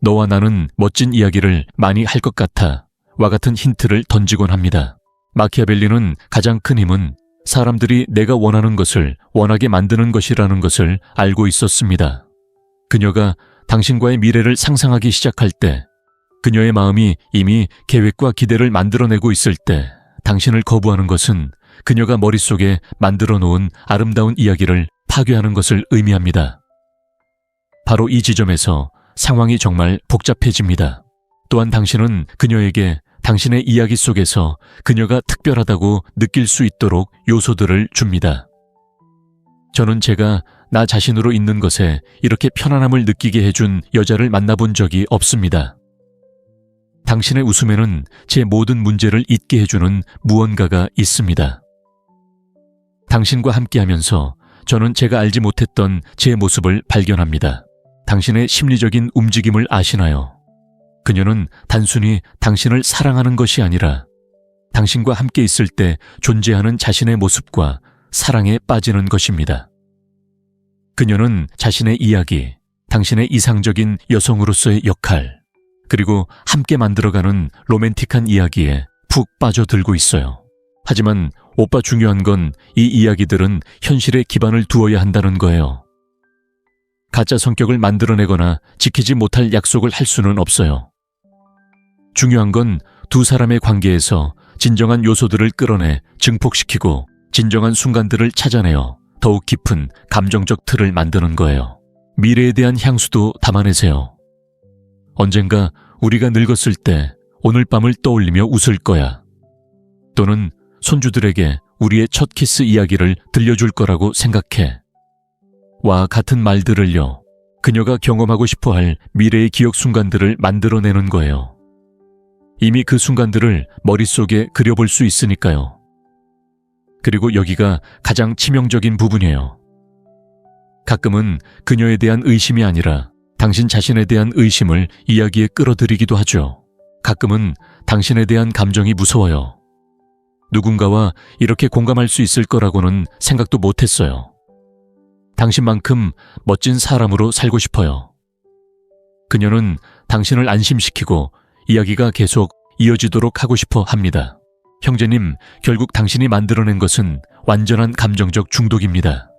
너와 나는 멋진 이야기를 많이 할 것 같아 와 같은 힌트를 던지곤 합니다. 마키아벨리는 가장 큰 힘은 사람들이 내가 원하는 것을 원하게 만드는 것이라는 것을 알고 있었습니다. 그녀가 당신과의 미래를 상상하기 시작할 때, 그녀의 마음이 이미 계획과 기대를 만들어내고 있을 때 당신을 거부하는 것은 그녀가 머릿속에 만들어 놓은 아름다운 이야기를 파괴하는 것을 의미합니다. 바로 이 지점에서 상황이 정말 복잡해집니다. 또한 당신은 그녀에게 당신의 이야기 속에서 그녀가 특별하다고 느낄 수 있도록 요소들을 줍니다. 저는 제가 나 자신으로 있는 것에 이렇게 편안함을 느끼게 해준 여자를 만나본 적이 없습니다. 당신의 웃음에는 제 모든 문제를 잊게 해주는 무언가가 있습니다. 당신과 함께하면서 저는 제가 알지 못했던 제 모습을 발견합니다. 당신의 심리적인 움직임을 아시나요? 그녀는 단순히 당신을 사랑하는 것이 아니라 당신과 함께 있을 때 존재하는 자신의 모습과 사랑에 빠지는 것입니다. 그녀는 자신의 이야기, 당신의 이상적인 여성으로서의 역할, 그리고 함께 만들어가는 로맨틱한 이야기에 푹 빠져들고 있어요. 하지만 오빠 중요한 건 이 이야기들은 현실에 기반을 두어야 한다는 거예요. 가짜 성격을 만들어내거나 지키지 못할 약속을 할 수는 없어요. 중요한 건 두 사람의 관계에서 진정한 요소들을 끌어내 증폭시키고 진정한 순간들을 찾아내어 더욱 깊은 감정적 틀을 만드는 거예요. 미래에 대한 향수도 담아내세요. 언젠가 우리가 늙었을 때 오늘 밤을 떠올리며 웃을 거야. 또는 손주들에게 우리의 첫 키스 이야기를 들려줄 거라고 생각해. 와 같은 말들을요. 그녀가 경험하고 싶어할 미래의 기억 순간들을 만들어내는 거예요. 이미 그 순간들을 머릿속에 그려볼 수 있으니까요. 그리고 여기가 가장 치명적인 부분이에요. 가끔은 그녀에 대한 의심이 아니라 당신 자신에 대한 의심을 이야기에 끌어들이기도 하죠. 가끔은 당신에 대한 감정이 무서워요. 누군가와 이렇게 공감할 수 있을 거라고는 생각도 못했어요. 당신만큼 멋진 사람으로 살고 싶어요. 그녀는 당신을 안심시키고 이야기가 계속 이어지도록 하고 싶어 합니다. 형제님, 결국 당신이 만들어낸 것은 완전한 감정적 중독입니다.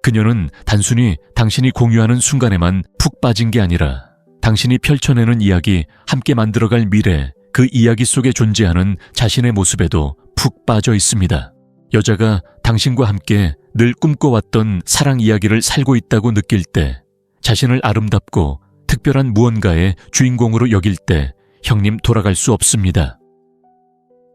그녀는 단순히 당신이 공유하는 순간에만 푹 빠진 게 아니라 당신이 펼쳐내는 이야기, 함께 만들어갈 미래, 그 이야기 속에 존재하는 자신의 모습에도 푹 빠져 있습니다. 여자가 당신과 함께 늘 꿈꿔왔던 사랑 이야기를 살고 있다고 느낄 때, 자신을 아름답고 특별한 무언가의 주인공으로 여길 때 형님 돌아갈 수 없습니다.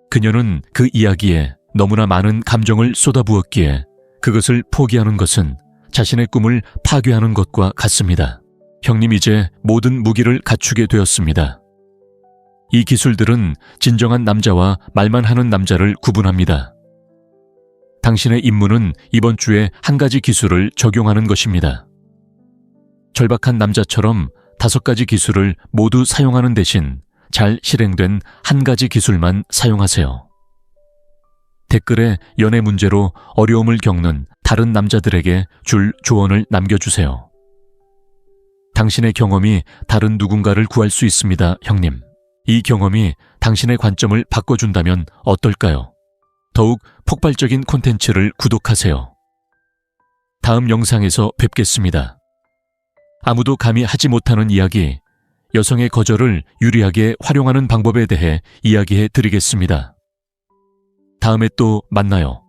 그녀는 그 이야기에 너무나 많은 감정을 쏟아부었기에 그것을 포기하는 것은 자신의 꿈을 파괴하는 것과 같습니다. 형님 이제 모든 무기를 갖추게 되었습니다. 이 기술들은 진정한 남자와 말만 하는 남자를 구분합니다. 당신의 임무는 이번 주에 한 가지 기술을 적용하는 것입니다. 절박한 남자처럼 5가지 기술을 모두 사용하는 대신 잘 실행된 한 가지 기술만 사용하세요. 댓글에 연애 문제로 어려움을 겪는 다른 남자들에게 줄 조언을 남겨주세요. 당신의 경험이 다른 누군가를 구할 수 있습니다, 형님. 이 경험이 당신의 관점을 바꿔준다면 어떨까요? 더욱 폭발적인 콘텐츠를 구독하세요. 다음 영상에서 뵙겠습니다. 아무도 감히 하지 못하는 이야기, 여성의 거절을 유리하게 활용하는 방법에 대해 이야기해 드리겠습니다. 다음에 또 만나요.